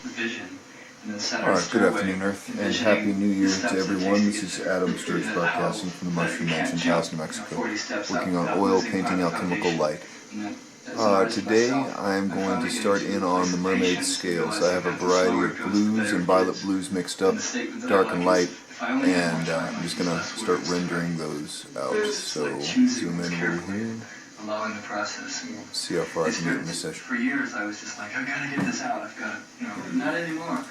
Alright, good afternoon, Earth, and Happy New Year to everyone. This is Sturch broadcasting from the Mushroom Mansion, Taos, New Mexico, working on oil painting alchemical light. Today I'm going to start in on the mermaid scales. I have a variety of blues and violet blues mixed up, dark and light, and I'm just going to start rendering those out. So zoom in a little here. Allowing the process. See how far I can get in this session. For years I was just like, I've got to get this out, I've got to, not anymore.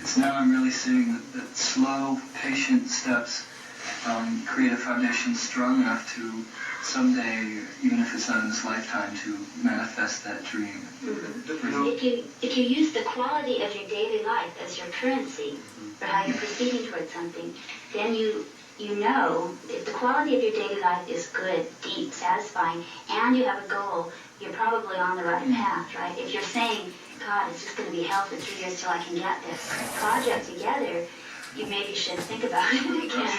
It's now I'm really seeing that slow, patient steps create a foundation strong enough to someday, even if it's not in this lifetime, to manifest that dream. If you use the quality of your daily life as your currency for how you're proceeding towards something, then you know if the quality of your daily life is good, deep, satisfying, and you have a goal, you're probably on the right path, right? If you're saying, God, it's just going to be hell for 3 years till I can get this project together, you maybe should think about it again.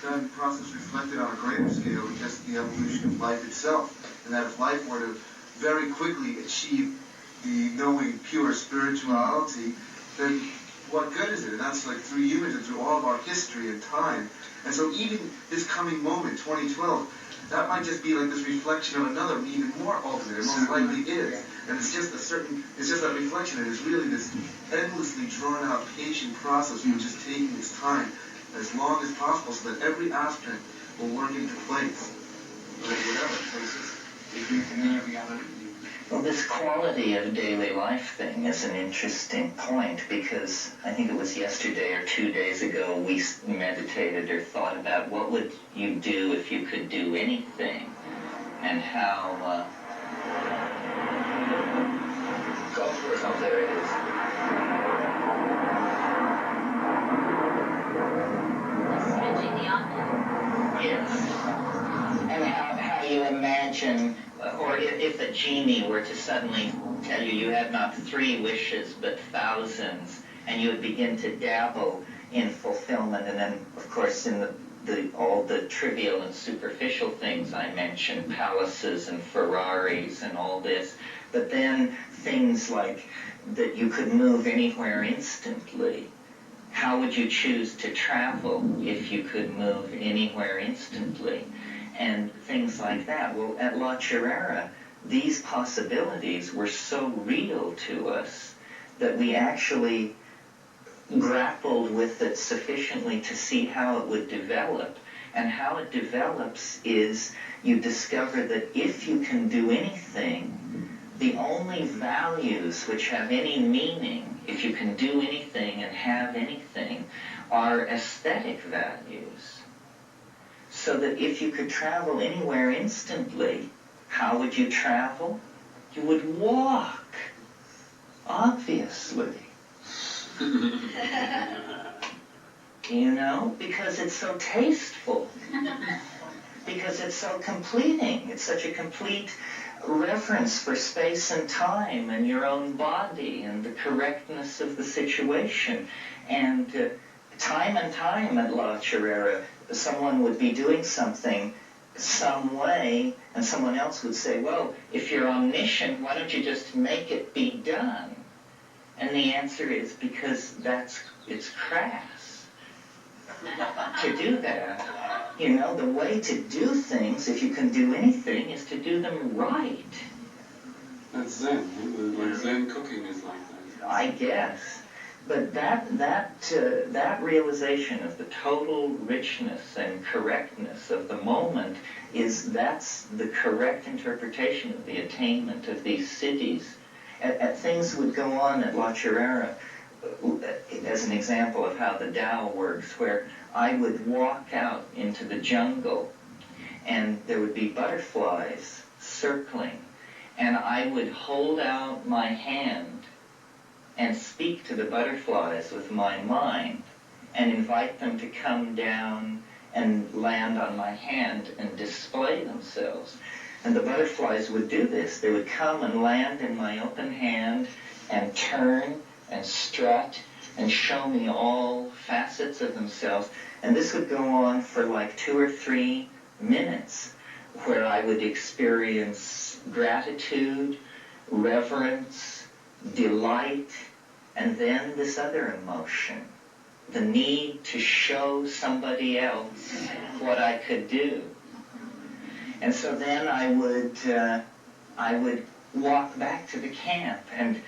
That process reflected on a greater scale is just the evolution of life itself, and that if life were to very quickly achieve the knowing pure spirituality, then what good is it? And that's like through humans and through all of our history and time. And so even this coming moment, 2012, that might just be like this reflection of another, even more ultimate. It most likely is. And it's just that reflection. It is really this endlessly drawn out, patient process which is taking its time as long as possible so that every aspect will work into place. Whatever. Well, this quality of daily life thing is an interesting point because I think it was yesterday or 2 days ago we meditated or thought about what would you do if you could do anything and how... Oh, there it is. Stretching the envelope. Yes. And how you imagine... Or if a genie were to suddenly tell you you had not 3 wishes but thousands, and you would begin to dabble in fulfillment, and then, of course, in all the trivial and superficial things I mentioned, palaces and Ferraris and all this, but then things like that you could move anywhere instantly. How would you choose to travel if you could move anywhere instantly? And things like that. Well, at La Chirera, these possibilities were so real to us that we actually grappled with it sufficiently to see how it would develop. And how it develops is you discover that if you can do anything, the only values which have any meaning, if you can do anything and have anything, are aesthetic values. So that if you could travel anywhere instantly, how would you travel? You would walk, obviously. You know, because it's so tasteful. Because it's so completing. It's such a complete reference for space and time and your own body and the correctness of the situation. And time and time at La Chirera, someone would be doing something some way, and someone else would say, well, if you're omniscient, why don't you just make it be done? And the answer is because it's crass to do that. You know, the way to do things, if you can do anything, is to do them right. That's Zen. Like Zen cooking is like that. I guess. But that realization of the total richness and correctness of the moment that's the correct interpretation of the attainment of these cities. Things would go on at La Chirera as an example of how the Tao works, where I would walk out into the jungle and there would be butterflies circling, and I would hold out my hand and speak to the butterflies with my mind and invite them to come down and land on my hand and display themselves. And the butterflies would do this. They would come and land in my open hand and turn and strut and show me all facets of themselves. And this would go on for like 2 or 3 minutes, where I would experience gratitude, reverence, delight, and then this other emotion, the need to show somebody else what I could do. And so then I would walk back to the camp, and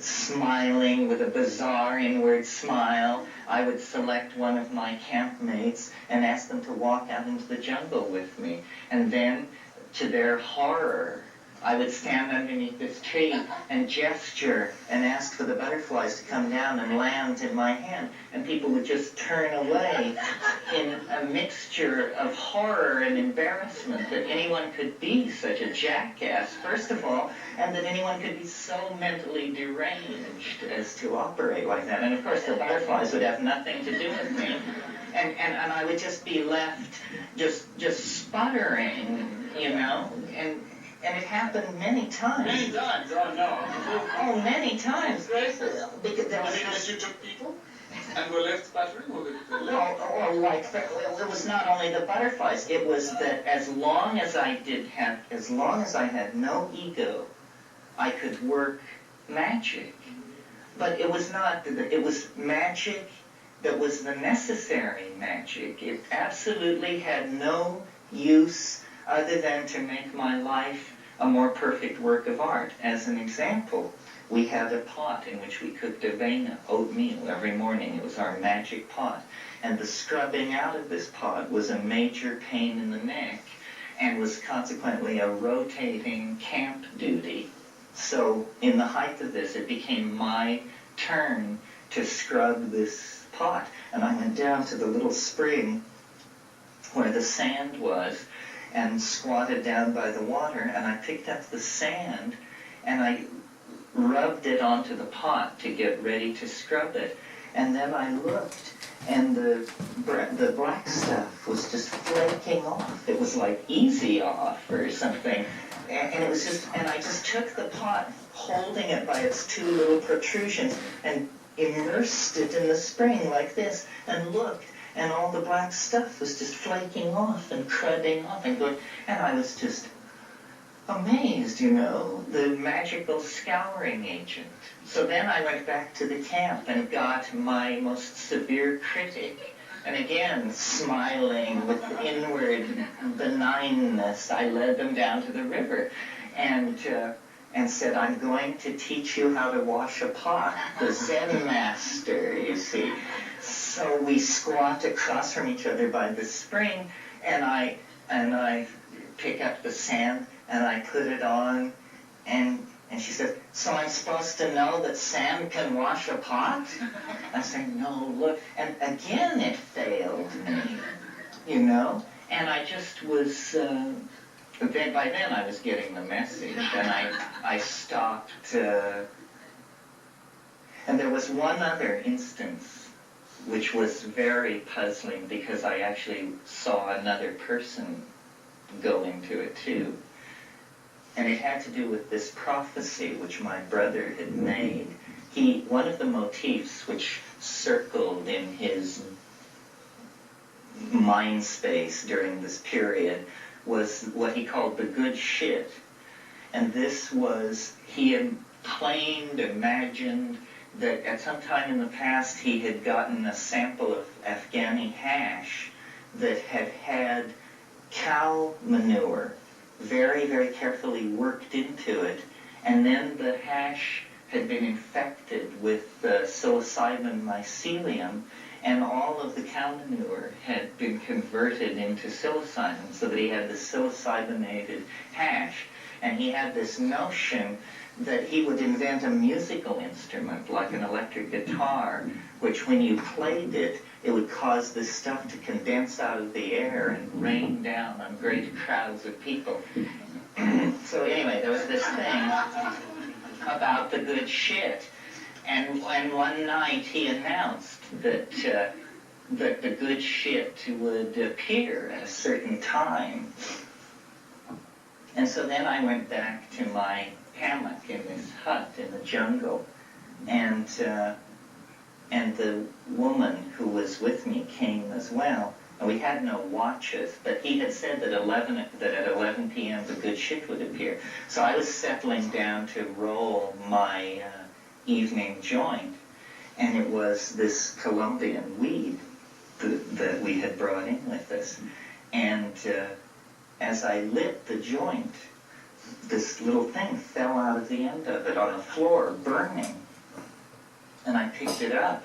smiling with a bizarre inward smile, I would select one of my campmates and ask them to walk out into the jungle with me. And then, to their horror, I would stand underneath this tree and gesture and ask for the butterflies to come down and land in my hand. And people would just turn away in a mixture of horror and embarrassment that anyone could be such a jackass, first of all, and that anyone could be so mentally deranged as to operate like that. And of course the butterflies would have nothing to do with me. And I would just be left just sputtering, you know, and it happened many times. Many times, oh no. Oh, many times. Because there was Unless you took people and were left sputtering, or or like, it was not only the butterflies, it was that as long as I had no ego, I could work magic. But it was not, it was magic that was the necessary magic. It absolutely had no use other than to make my life a more perfect work of art. As an example, we had a pot in which we cooked avena, oatmeal, every morning. It was our magic pot. And the scrubbing out of this pot was a major pain in the neck and was consequently a rotating camp duty. So in the height of this, it became my turn to scrub this pot. And I went down to the little spring where the sand was and squatted down by the water, and I picked up the sand and I rubbed it onto the pot to get ready to scrub it. And then I looked, and the black stuff was just flaking off. It was like easy off or something. And it was just, and I just took the pot, holding it by its two little protrusions, and immersed it in the spring like this, and looked. And all the black stuff was just flaking off and crudding off and going, and I was just amazed, you know, the magical scouring agent. So then I went back to the camp and got my most severe critic. And again, smiling with inward benignness, I led them down to the river and said, I'm going to teach you how to wash a pot, the Zen master, you see. So we squat across from each other by the spring, and I pick up the sand and I put it on, and she said, so I'm supposed to know that sand can wash a pot? I said, no, look, and again it failed me, you know, and I just was, by then I was getting the message, and I stopped, and there was one other instance which was very puzzling because I actually saw another person go into it too. And it had to do with this prophecy which my brother had made. One of the motifs which circled in his mind space during this period was what he called the good shit. And this was, he had claimed, imagined, that at some time in the past he had gotten a sample of Afghani hash that had cow manure very, very carefully worked into it, and then the hash had been infected with psilocybin mycelium, and all of the cow manure had been converted into psilocybin, so that he had the psilocybinated hash. And he had this notion that he would invent a musical instrument, like an electric guitar, which when you played it, it would cause this stuff to condense out of the air and rain down on great crowds of people. So anyway, there was this thing about the good shit. And one night he announced that the good shit would appear at a certain time. And so then I went back to my hammock in this hut in the jungle, and the woman who was with me came as well. And we had no watches, but he had said that at 11 p.m. the good shit would appear. So I was settling down to roll my evening joint, and it was this Colombian weed that we had brought in with us. And as I lit the joint, this little thing fell out of the end of it on the floor, burning. And I picked it up,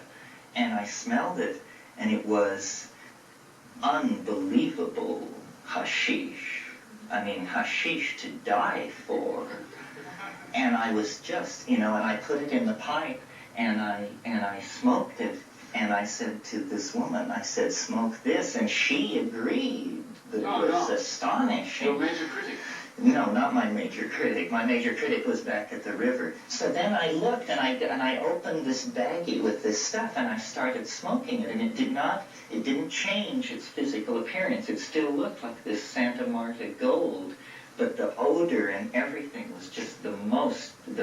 and I smelled it, and it was unbelievable hashish. I mean, hashish to die for. And I was just, and I put it in the pipe, and I smoked it, and I said to this woman, I said, smoke this, and she agreed that it was astonishing. Your major critic. No, not my major critic. My major critic was back at the river. So then I looked, and I opened this baggie with this stuff, and I started smoking it, and it didn't change its physical appearance. It still looked like this Santa Marta gold, but the odor and everything was just the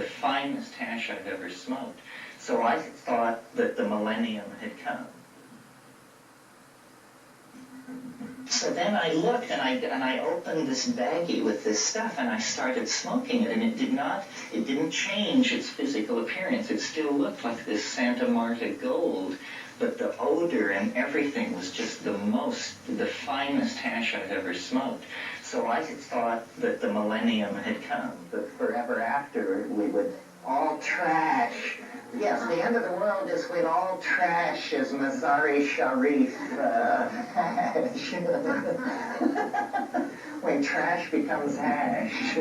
finest hash I've ever smoked. So I thought that the millennium had come. So then I looked, and I opened this baggie with this stuff, and I started smoking it, and it didn't change its physical appearance. It still looked like this Santa Marta gold, but the odor and everything was just the finest hash I've ever smoked. So I thought that the millennium had come, that forever after we would all trash. Yes, the end of the world is when all trash is Mazari Sharif hash. When trash becomes hash.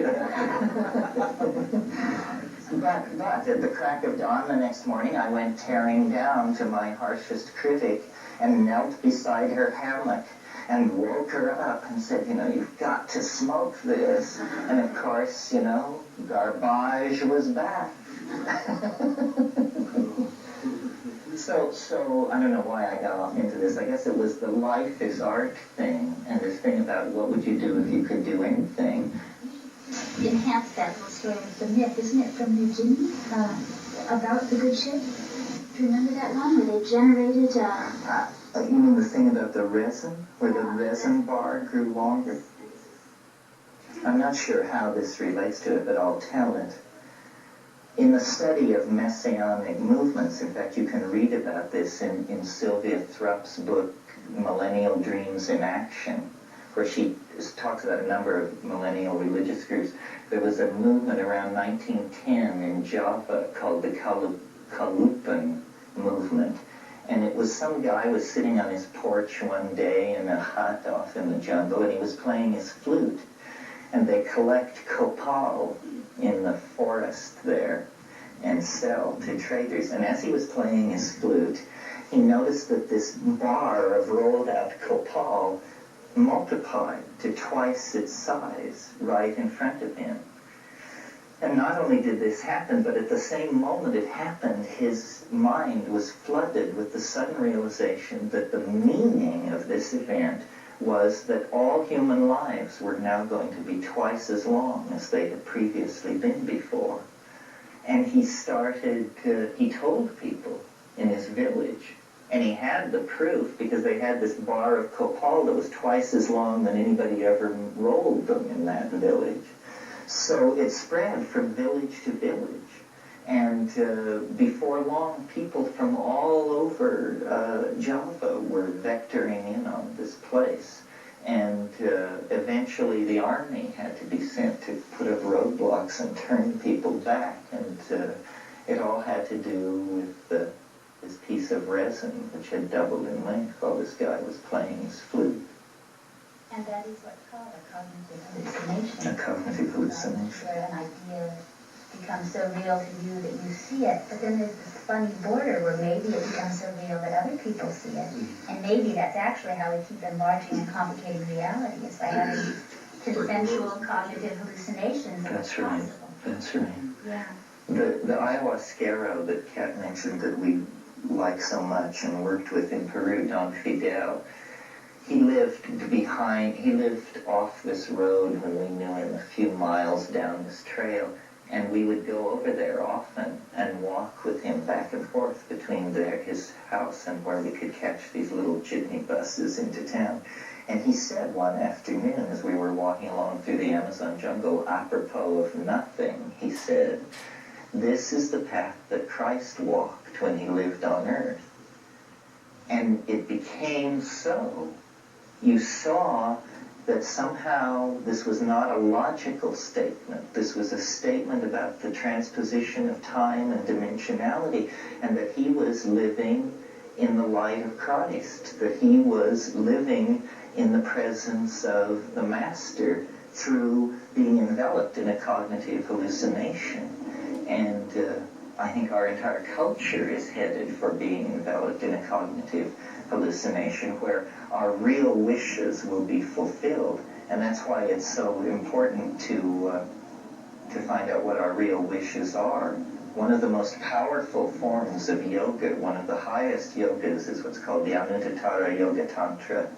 But at the crack of dawn the next morning, I went tearing down to my harshest critic and knelt beside her hammock and woke her up and said, you've got to smoke this. And of course, garbage was back. So I don't know why I got off into this. I guess it was the life is art thing, and this thing about what would you do if you could do anything. Enhance that little story with the myth, isn't it, from New Guinea, about the good ship? Do you remember that one where they generated... You mean the thing about the resin, where the resin bar grew longer? I'm not sure how this relates to it, but I'll tell it. In the study of messianic movements, in fact, you can read about this in Sylvia Thrupp's book, Millennial Dreams in Action, where she talks about a number of millennial religious groups. There was a movement around 1910 in Java called the Kalupan movement. And it was some guy was sitting on his porch one day in a hut off in the jungle, and he was playing his flute. And they collect copal in the forest there and sell to traders. And as he was playing his flute, he noticed that this bar of rolled out copal multiplied to twice its size right in front of him. And not only did this happen, but at the same moment it happened, his mind was flooded with the sudden realization that the meaning of this event was that all human lives were now going to be twice as long as they had previously been before. And he told people in his village, and he had the proof because they had this bar of copal that was twice as long than anybody ever rolled them in that village. So it spread from village to village. And before long, people from all over Java were vectoring in on this place. And eventually the army had to be sent to put up roadblocks and turn people back. And it all had to do with this piece of resin, which had doubled in length while this guy was playing his flute. And that is what's called a cognitive hallucination. A cognitive hallucination. Where an idea becomes so real to you that you see it, but then there's this funny border where maybe it becomes so real that other people see it. And maybe that's actually how we keep enlarging and complicating reality, is by having consensual cognitive hallucinations. That's right. That's right. Yeah. The ayahuasquero that Kat mentioned that we like so much and worked with in Peru, Don Fidel, he lived off this road when we knew him, a few miles down this trail, and we would go over there often and walk with him back and forth between his house and where we could catch these little jitney buses into town. And he said one afternoon as we were walking along through the Amazon jungle, apropos of nothing, he said, this is the path that Christ walked when he lived on earth. And it became so. You saw that somehow this was not a logical statement. This was a statement about the transposition of time and dimensionality, and that he was living in the light of Christ, that he was living in the presence of the Master through being enveloped in a cognitive hallucination. And I think our entire culture is headed for being enveloped in a cognitive hallucination where our real wishes will be fulfilled. And that's why it's so important to find out what our real wishes are. One of the most powerful forms of yoga, one of the highest yogas, is what's called the Anuttara Yoga Tantra.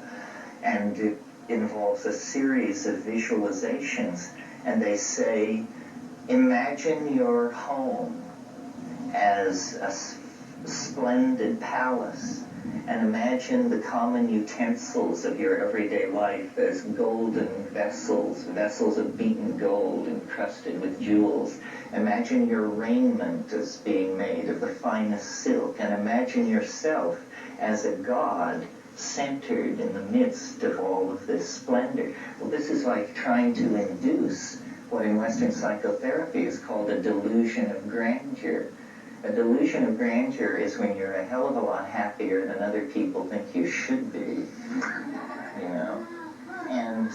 And it involves a series of visualizations. And they say, imagine your home as a splendid palace, and imagine the common utensils of your everyday life as golden vessels, vessels of beaten gold encrusted with jewels. Imagine your raiment as being made of the finest silk, and imagine yourself as a god centered in the midst of all of this splendor. Well, this is like trying to induce what in Western psychotherapy is called a delusion of grandeur. A delusion of grandeur is when you're a hell of a lot happier than other people think you should be, you know. And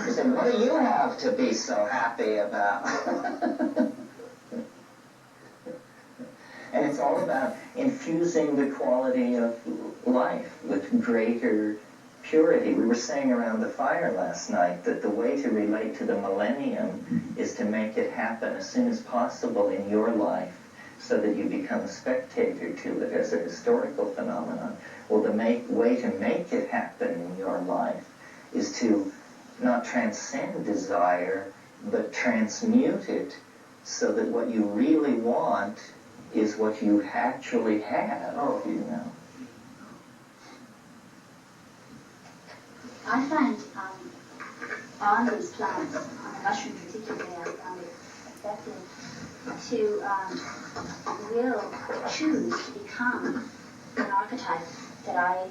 you say, what do you have to be so happy about? And it's all about infusing the quality of life with greater purity. We were saying around the fire last night that the way to relate to the millennium is to make it happen as soon as possible in your life so that you become a spectator to it as a historical phenomenon. Well, the way to make it happen in your life is to not transcend desire, but transmute it so that what you really want is what you actually have, you know. I find on these plants, on the mushroom particularly, I found it effective to will choose to become an archetype that I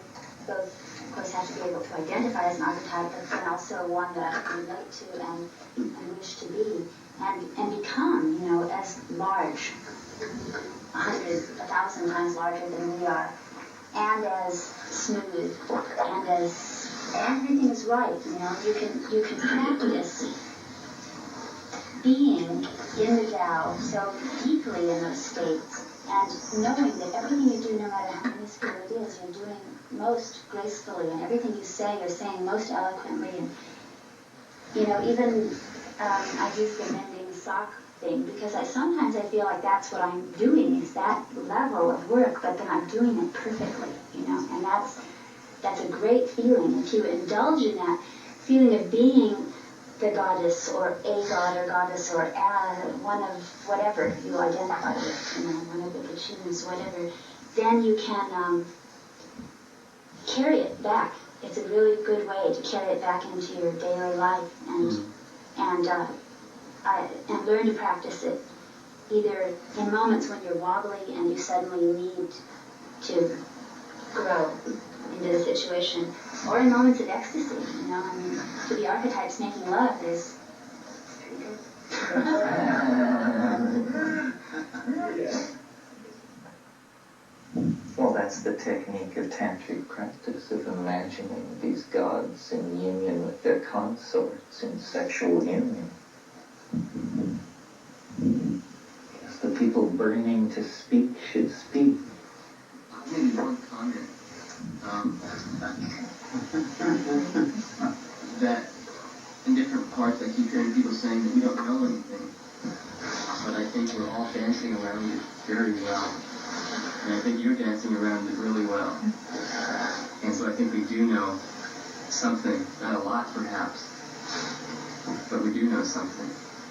both, of course, have to be able to identify as an archetype, but then also one that I can relate to and wish to be, and become, you know, as large, 100, 1,000 times larger than we are, and as smooth, and as everything is right, you know. You can practice being in the Tao so deeply in those states, and knowing that everything you do, no matter how minuscule it is, you're doing most gracefully, and everything you say, you're saying most eloquently. And you know, even I use the mending sock thing because sometimes I feel like that's what I'm doing, is that level of work, but then I'm doing it perfectly, you know, and that's a great feeling. If you indulge in that feeling of being the goddess or a god or goddess or one of whatever you identify with, you know, one of the Kachunas, whatever, then you can carry it back. It's a really good way to carry it back into your daily life and learn to practice it either in moments when you're wobbly and you suddenly need to grow into the situation, or in moments of ecstasy, you know. I mean, to be archetypes making love is pretty good. Well, that's the technique of tantric practice, of imagining these gods in union with their consorts in sexual union. Yes, the people burning to speak should speak. Maybe one comment. That in different parts I keep hearing people saying that we don't know anything, but I think we're all dancing around it very well, and I think you're dancing around it really well, and so I think we do know something, not a lot perhaps, but we do know something.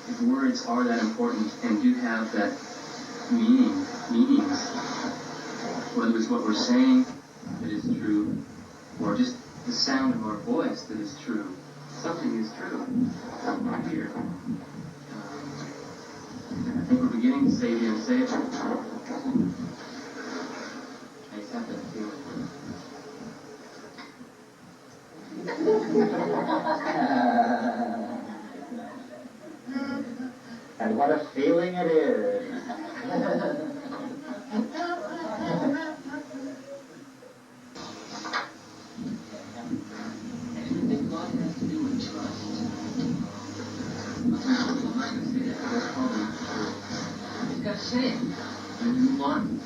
If words are that important and do have that meanings, whether it's what we're saying that is true, or just the sound of our voice that is true, something is true here. I think we're beginning to say the unsayable. I just have that feeling. And what a feeling it is. You've got to say it. And you move on.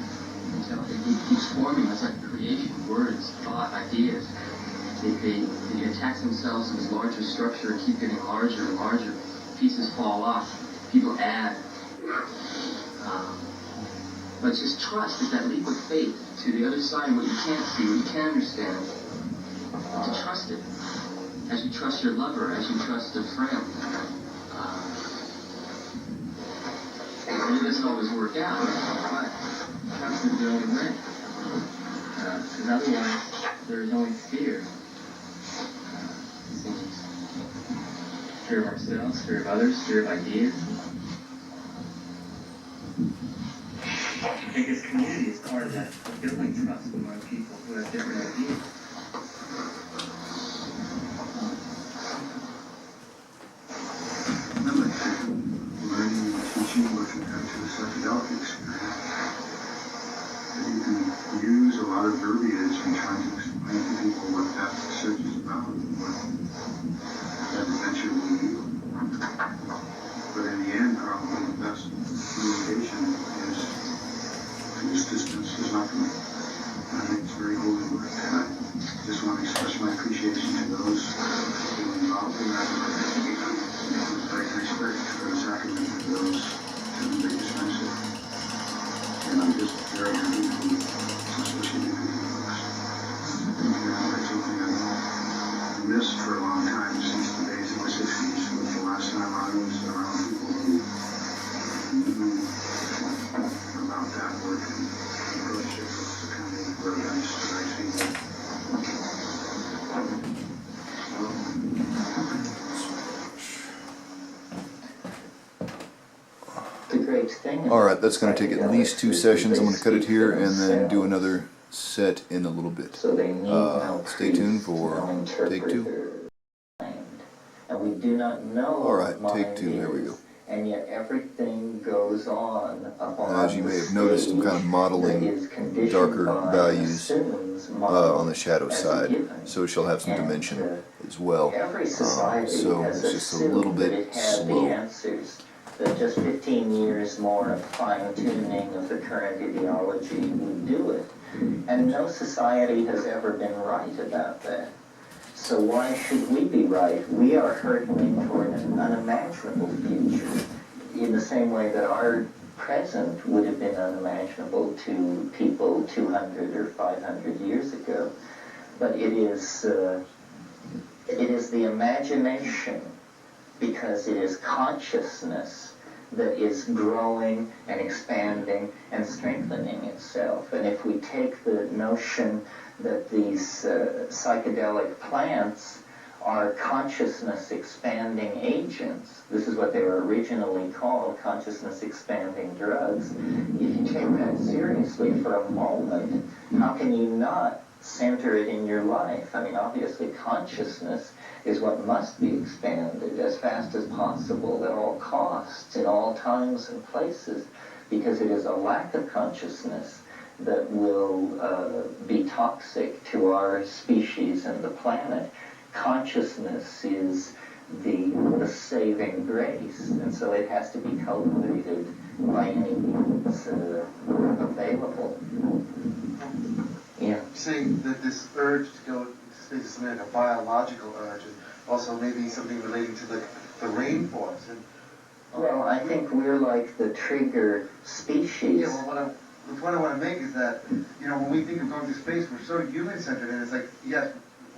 So it keeps forming. That's like creation, words, thought, ideas. They attach themselves to this larger structure and keep getting larger and larger. Pieces fall off. People add. But just trust is that leap of faith to the other side, what you can't see, what you can't understand. To trust it. As you trust your lover, as you trust a friend. It doesn't always work out, but trust is the only way. Because otherwise, there is only fear. Fear of ourselves, fear of others, fear of ideas. I think this community is part of that, building trust among people who have different ideas. Learning and teaching with regard to the psychedelic experience. And you can use a lot of verbiage in trying to explain to people what that research is about and what that adventure will be. But in the end, probably the best communication is this distance is not for me. I think it's very holy work. And I just want to express my appreciation to those who are involved in that work. With great respect for the sacrament of those to whom they dispense it. And I'm just very happy for especially the people folks. That's something I've missed for a long time since the days of the 60s. But the last time I was around people who knew about that work and approached it was the kind of very nice that I see. Alright, that's going to take at least 2 sessions. I'm going to cut it here and then do another set in a little bit. Stay tuned for take 2. And we do not know. Alright, take 2, there we go. And yet everything goes on upon as you may have noticed, I'm kind of modeling darker values on the shadow side, so it shall have some dimension as well. So it's just a little bit slow. That just 15 years more of fine-tuning of the current ideology would do it. And no society has ever been right about that. So why should we be right? We are hurtling toward an unimaginable future in the same way that our present would have been unimaginable to people 200 or 500 years ago. But it is the imagination, because it is consciousness that is growing and expanding and strengthening itself. And if we take the notion that these psychedelic plants are consciousness expanding agents, this is what they were originally called, consciousness expanding drugs. If you take that seriously for a moment, how can you not center it in your life? I mean, obviously consciousness is what must be expanded as fast as possible at all costs, in all times and places, because it is a lack of consciousness that will be toxic to our species and the planet. Consciousness is the saving grace, and so it has to be cultivated by any means available. Yeah. Saying that this urge to go to space is something like a biological urge, and also maybe something relating to the rainforest. And, well, I think we're like the trigger species. Yeah, well, the point I want to make is that, you know, when we think of going to space, we're so human-centered, and it's like, yes,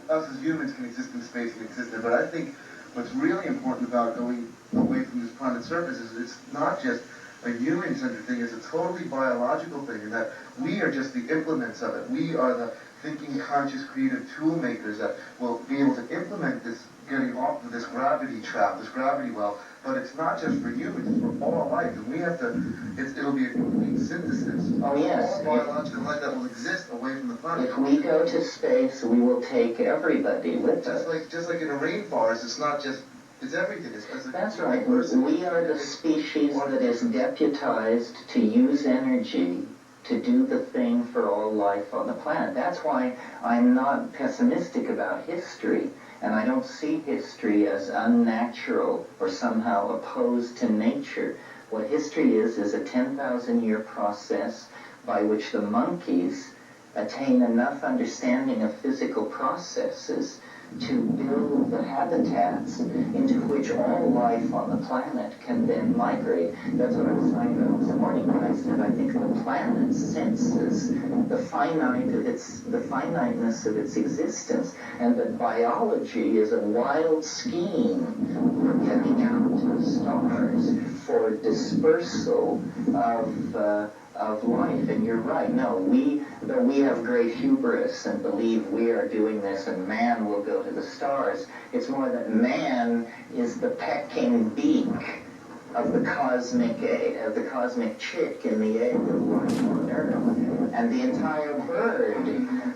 us as humans can exist in space and exist there, but I think what's really important about going away from this planet's surface is it's not just a human-centered thing, it's a totally biological thing, and that we are just the implements of it. We are the thinking, conscious, creative tool makers that will be able to implement this getting off of this gravity trap, this gravity well. But it's not just for humans, it's for all life. And we have to, it'll be a complete synthesis of all biological life that will exist away from the planet. If we go to space, we will take everybody with us. Just like in a rainforest, it's not just, it's everything. That's right. We are the species that is deputized to use energy to do the thing for all life on the planet. That's why I'm not pessimistic about history. And I don't see history as unnatural or somehow opposed to nature. What history is a 10,000-year process by which the monkeys attain enough understanding of physical processes to build the habitats into which all life on the planet can then migrate. That's what I was talking about this morning when I said I think the planet senses the finiteness of its existence, and that biology is a wild scheme for getting out to the stars for dispersal of life. And you're right. No, though we have great hubris and believe we are doing this and man will go to the stars, it's more that man is the pecking beak of the cosmic chick in the egg of life on Earth. And the entire bird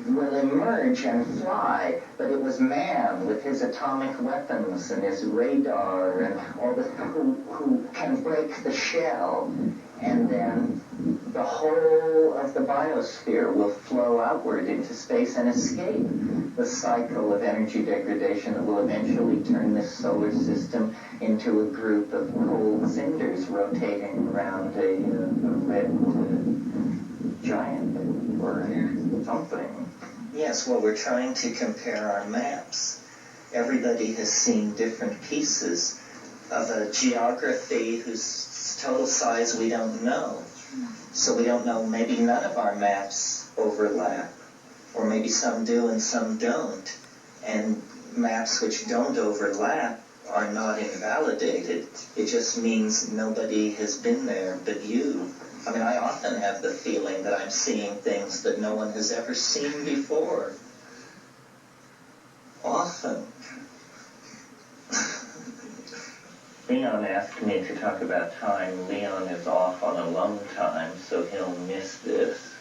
will emerge and fly, but it was man with his atomic weapons and his radar and all the who can break the shell, and then the whole of the biosphere will flow outward into space and escape the cycle of energy degradation that will eventually turn this solar system into a group of cold cinders rotating around a red giant or something. Yes, well, we're trying to compare our maps. Everybody has seen different pieces of a geography whose total size we don't know. So we don't know, maybe none of our maps overlap, or maybe some do and some don't. And maps which don't overlap are not invalidated. It just means nobody has been there but you. I mean, I often have the feeling that I'm seeing things that no one has ever seen before. Often. Leon asked me to talk about time. Leon is off on alone time, so he'll miss this.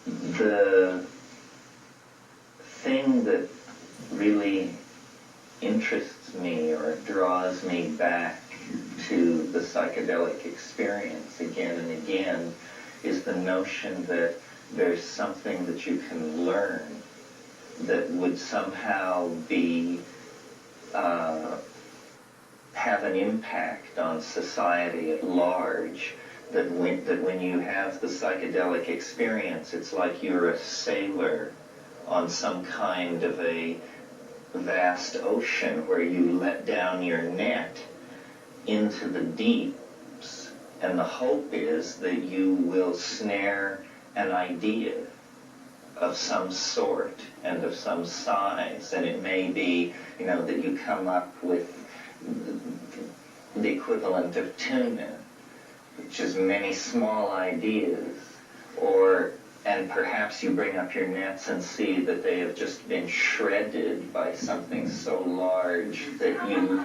The thing that really interests me or draws me back to the psychedelic experience again and again is the notion that there's something that you can learn that would somehow be have an impact on society at large. That when you have the psychedelic experience, it's like you're a sailor on some kind of a vast ocean where you let down your net into the deeps, and the hope is that you will snare an idea of some sort and of some size, and it may be, that you come up with the equivalent of tuna, which is many small ideas, and perhaps you bring up your nets and see that they have just been shredded by something so large that you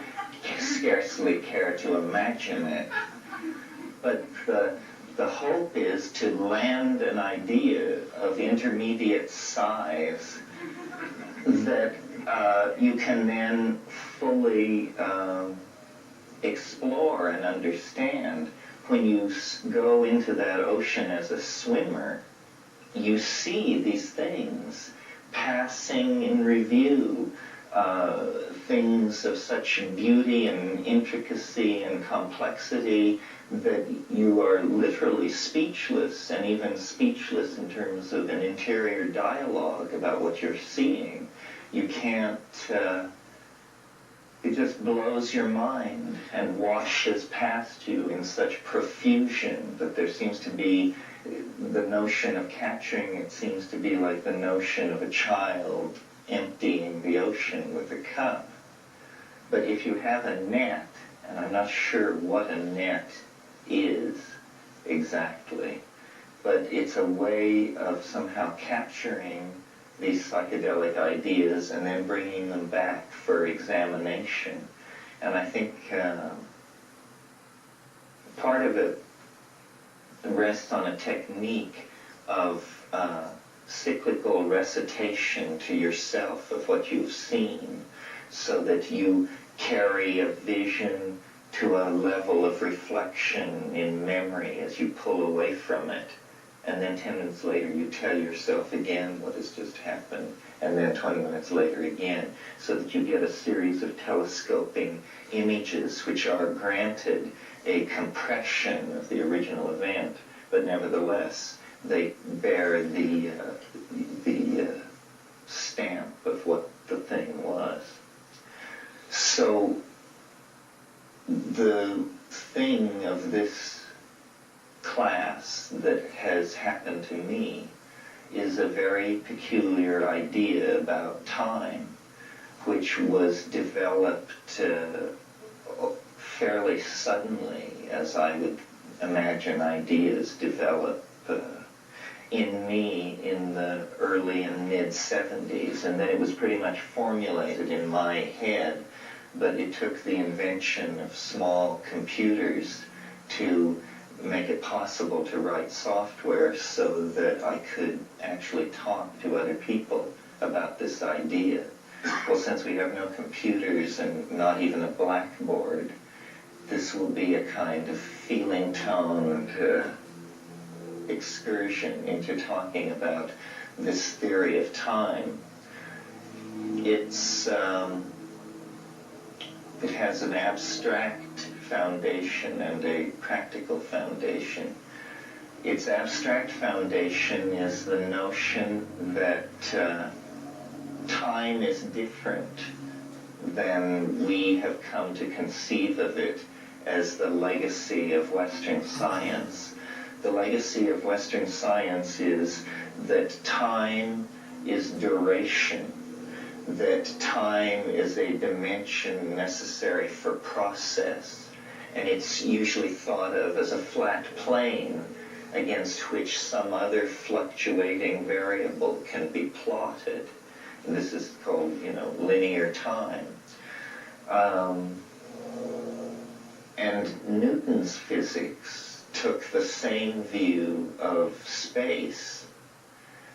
scarcely care to imagine it. But the hope is to land an idea of intermediate size that you can then fully explore and understand. When you go into that ocean as a swimmer, you see these things passing in review, things of such beauty and intricacy and complexity that you are literally speechless, and even speechless in terms of an interior dialogue about what you're seeing. You can't, it just blows your mind and washes past you in such profusion that there seems to be the notion of capturing it seems to be like the notion of a child emptying the ocean with a cup. But if you have a net, and I'm not sure what a net is exactly, but it's a way of somehow capturing these psychedelic ideas and then bringing them back for examination. And I think part of it rests on a technique of cyclical recitation to yourself of what you've seen, so that you carry a vision to a level of reflection in memory as you pull away from it. And then 10 minutes later you tell yourself again what has just happened, and then 20 minutes later again, so that you get a series of telescoping images which are granted a compression of the original event, but nevertheless they bear the stamp of what the thing was. So the thing of this class that has happened to me is a very peculiar idea about time, which was developed fairly suddenly, as I would imagine ideas develop in me in the early and mid-70s, and then it was pretty much formulated in my head, but it took the invention of small computers to make it possible to write software so that I could actually talk to other people about this idea. Well, since we have no computers and not even a blackboard, this will be a kind of feeling-toned excursion into talking about this theory of time. It has an abstract foundation and a practical foundation. Its abstract foundation is the notion that time is different than we have come to conceive of it as the legacy of Western science. The legacy of Western science is that time is duration, that time is a dimension necessary for process, and it's usually thought of as a flat plane against which some other fluctuating variable can be plotted. And this is called, linear time. And Newton's physics took the same view of space.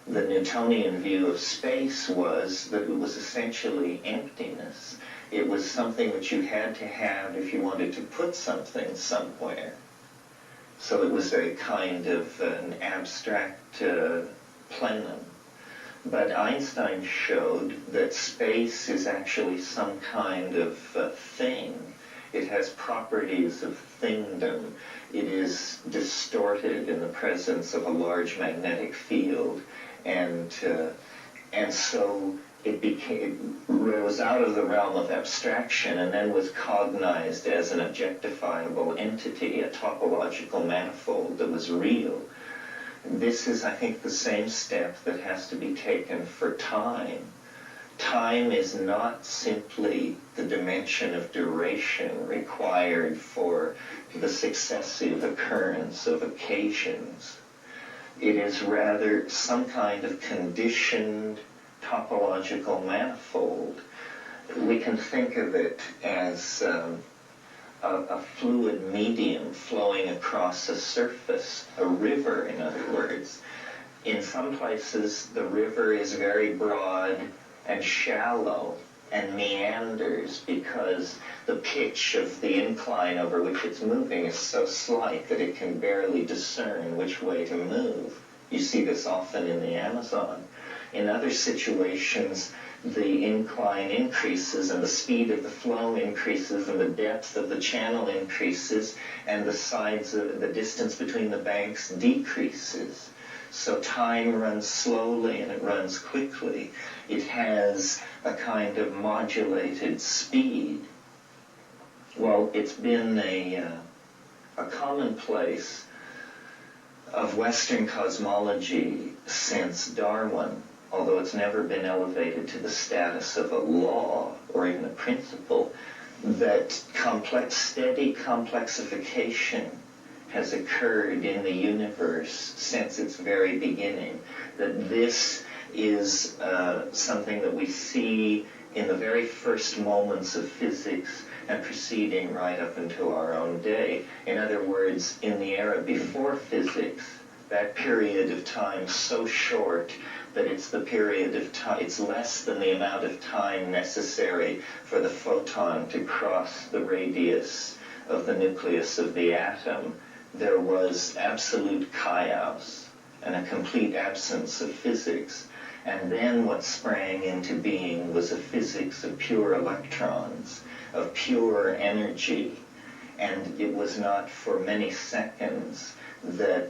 The Newtonian view of space was that it was essentially emptiness. It was something that you had to have if you wanted to put something somewhere. So it was a kind of an abstract plenum. But Einstein showed that space is actually some kind of thing. It has properties of thingdom. It is distorted in the presence of a large magnetic field, and so it rose out of the realm of abstraction and then was cognized as an objectifiable entity, a topological manifold that was real. This is, I think, the same step that has to be taken for time. Time is not simply the dimension of duration required for the successive occurrence of occasions. It is rather some kind of conditioned topological manifold. We can think of it as a fluid medium flowing across a surface, a river, in other words. In some places, the river is very broad and shallow and meanders because the pitch of the incline over which it's moving is so slight that it can barely discern which way to move. You see this often in the Amazon. In other situations, the incline increases and the speed of the flow increases and the depth of the channel increases and the distance between the banks decreases. So time runs slowly and it runs quickly. It has a kind of modulated speed. Well, it's been a commonplace of Western cosmology since Darwin, although it's never been elevated to the status of a law or even a principle, that steady complexification has occurred in the universe since its very beginning, that this is something that we see in the very first moments of physics and proceeding right up until our own day. In other words, in the era before physics, that period of time so short that it's the period of time, it's less than the amount of time necessary for the photon to cross the radius of the nucleus of the atom. There was absolute chaos and a complete absence of physics. And then what sprang into being was a physics of pure electrons, of pure energy. And it was not for many seconds that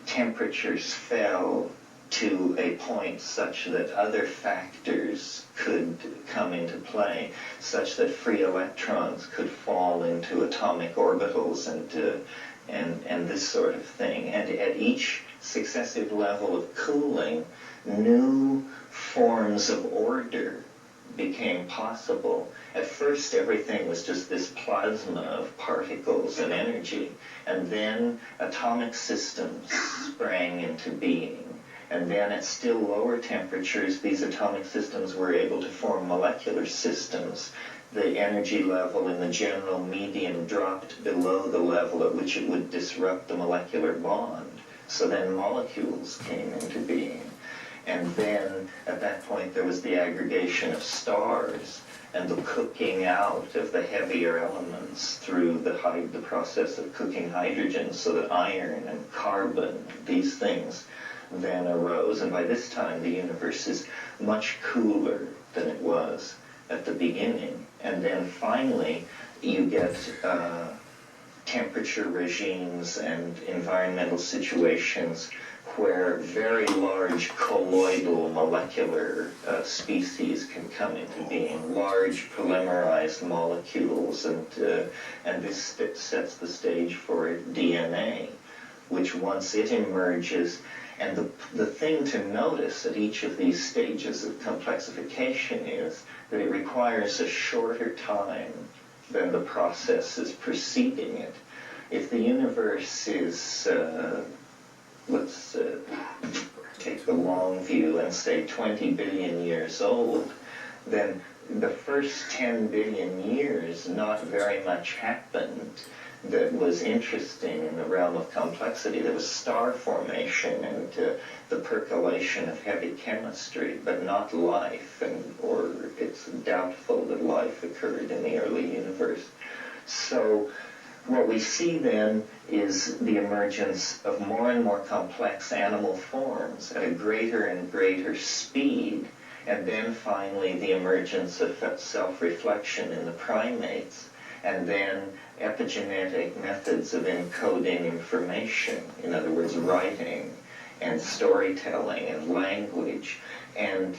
temperatures fell to a point such that other factors could come into play, such that free electrons could fall into atomic orbitals and this sort of thing. And at each successive level of cooling, new forms of order became possible. At first, everything was just this plasma of particles and energy, and then atomic systems sprang into being. And then at still lower temperatures, these atomic systems were able to form molecular systems. The energy level in the general medium dropped below the level at which it would disrupt the molecular bond. So then molecules came into being. And then, at that point, there was the aggregation of stars and the cooking out of the heavier elements through the process of cooking hydrogen, so that iron and carbon, these things, then arose. And by this time, the universe is much cooler than it was at the beginning. And then finally, you get temperature regimes and environmental situations where very large colloidal molecular species can come into being, large polymerized molecules, and this sets the stage for DNA, which once it emerges, and the thing to notice at each of these stages of complexification is that it requires a shorter time than the processes preceding it. If the universe is let's take the long view and say 20 billion years old, then the first 10 billion years, not very much happened that was interesting in the realm of complexity. There was star formation and the percolation of heavy chemistry, but not life, or it's doubtful that life occurred in the early universe. So what we see then is the emergence of more and more complex animal forms at a greater and greater speed, and then finally the emergence of self-reflection in the primates, and then epigenetic methods of encoding information, in other words, writing and storytelling and language. And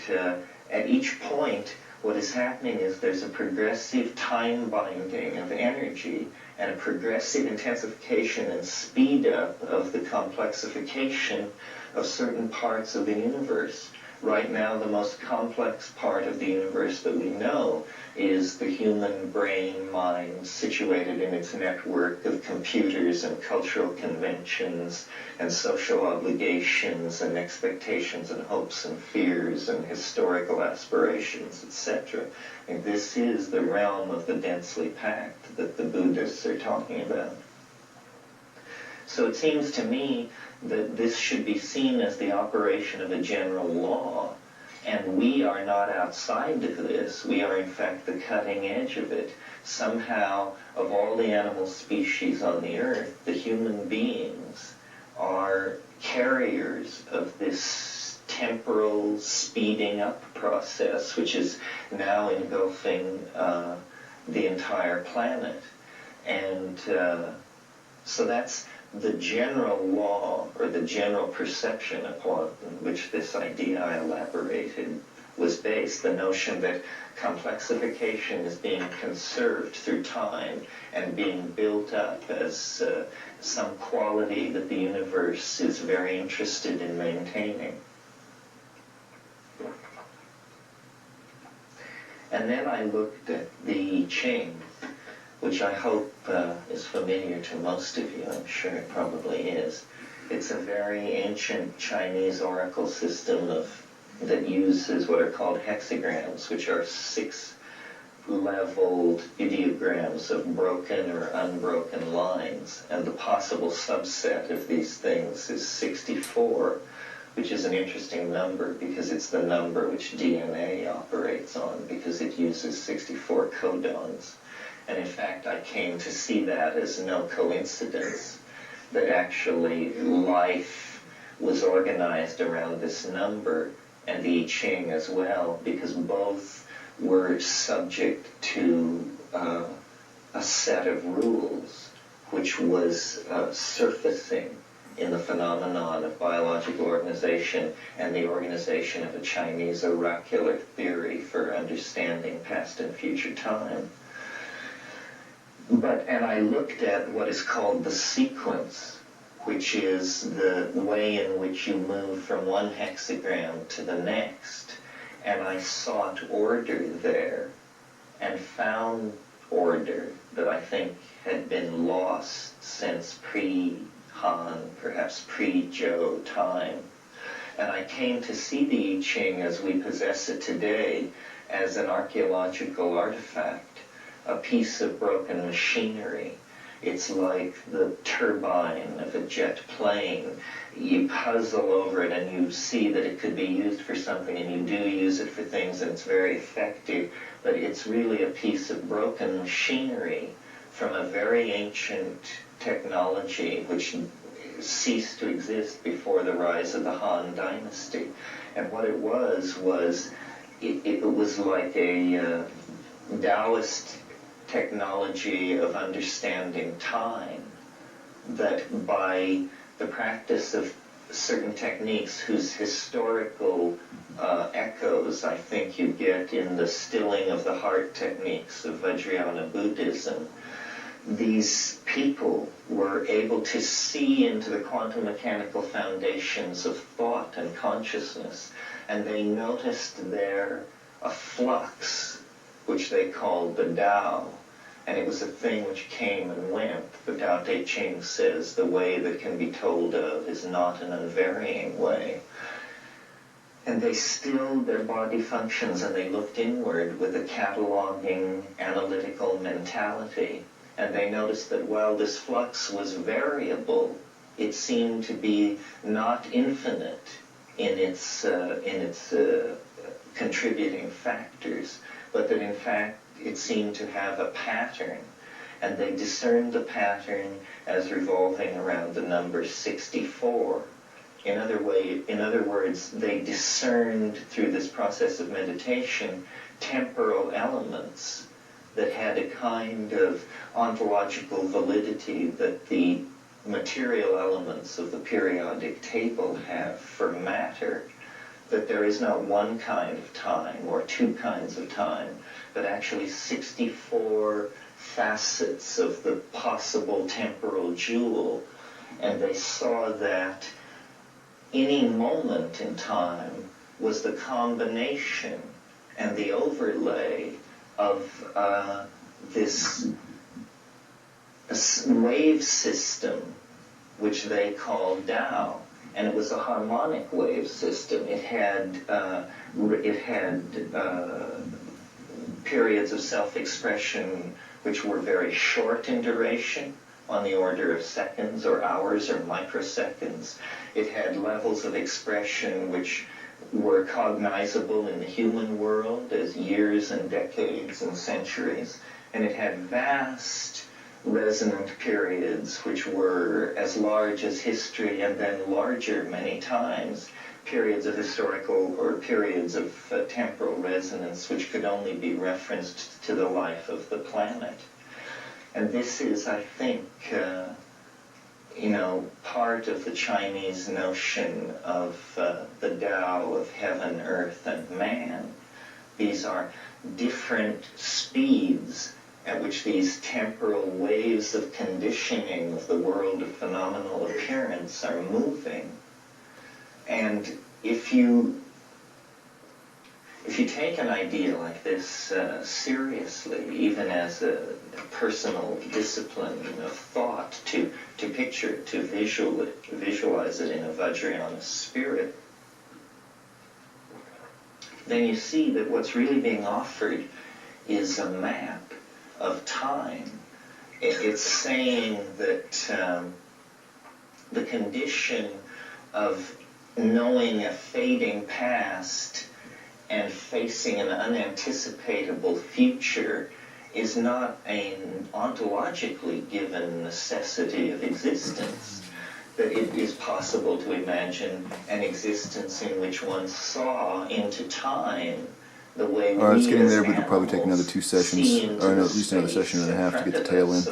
at each point, what is happening is there's a progressive time binding of energy and a progressive intensification and speed up of the complexification of certain parts of the universe. Right now, the most complex part of the universe that we know is the human brain mind, situated in its network of computers and cultural conventions and social obligations and expectations and hopes and fears and historical aspirations, etc. And this is the realm of the densely packed that the Buddhists are talking about. So it seems to me that this should be seen as the operation of a general law, and we are not outside of this. We are in fact the cutting edge of it. Somehow, of all the animal species on the earth, the human beings are carriers of this temporal speeding up process, which is now engulfing the entire planet. And so that's the general law, or the general perception upon which this idea I elaborated was based, the notion that complexification is being conserved through time and being built up as some quality that the universe is very interested in maintaining. And then I looked at the chain, which I hope is familiar to most of you. I'm sure it probably is. It's a very ancient Chinese oracle system that uses what are called hexagrams, which are 6 leveled ideograms of broken or unbroken lines. And the possible subset of these things is 64, which is an interesting number because it's the number which DNA operates on, because it uses 64 codons. And in fact, I came to see that as no coincidence, that actually life was organized around this number, and the I Ching as well, because both were subject to a set of rules which was surfacing in the phenomenon of biological organization and the organization of a Chinese oracular theory for understanding past and future time. And I looked at what is called the sequence, which is the way in which you move from one hexagram to the next. And I sought order there and found order that I think had been lost since pre-Han, perhaps pre-Zhou time. And I came to see the I Ching as we possess it today as an archaeological artifact, a piece of broken machinery. It's like the turbine of a jet plane. You puzzle over it and you see that it could be used for something, and you do use it for things, and it's very effective, but it's really a piece of broken machinery from a very ancient technology which ceased to exist before the rise of the Han Dynasty. And what it was it was like a Taoist technology of understanding time, that by the practice of certain techniques whose historical echoes I think you get in the stilling of the heart techniques of Vajrayana Buddhism, these people were able to see into the quantum mechanical foundations of thought and consciousness, and they noticed there a flux which they called the Tao. And it was a thing which came and went. The Tao Te Ching says the way that can be told of is not an unvarying way. And they stilled their body functions and they looked inward with a cataloging, analytical mentality. And they noticed that while this flux was variable, it seemed to be not infinite in its contributing factors, but that in fact it seemed to have a pattern, and they discerned the pattern as revolving around the number 64. In other words, they discerned through this process of meditation temporal elements that had a kind of ontological validity that the material elements of the periodic table have for matter, that there is not one kind of time or two kinds of time, but actually 64 facets of the possible temporal jewel. And they saw that any moment in time was the combination and the overlay of this wave system, which they called Tao. And it was a harmonic wave system. It had periods of self-expression which were very short in duration, on the order of seconds or hours or microseconds. It had levels of expression which were cognizable in the human world as years and decades and centuries. And it had vast resonant periods which were as large as history and then larger many times, periods of historical or periods of temporal resonance which could only be referenced to the life of the planet. And this is, I think, part of the Chinese notion of the Tao of heaven, earth, and man. These are different speeds at which these temporal waves of conditioning of the world of phenomenal appearance are moving. And if you if you take an idea like this seriously, even as a personal discipline of thought, to picture it, to visualize it in a Vajrayana spirit, then you see that what's really being offered is a map of time. It's saying that the condition of knowing a fading past and facing an unanticipatable future is not an ontologically given necessity of existence. That it is possible to imagine an existence in which one saw into time the way we it's getting there, as but it'll probably take another 2 sessions, or at least another session and a half to get the tail in.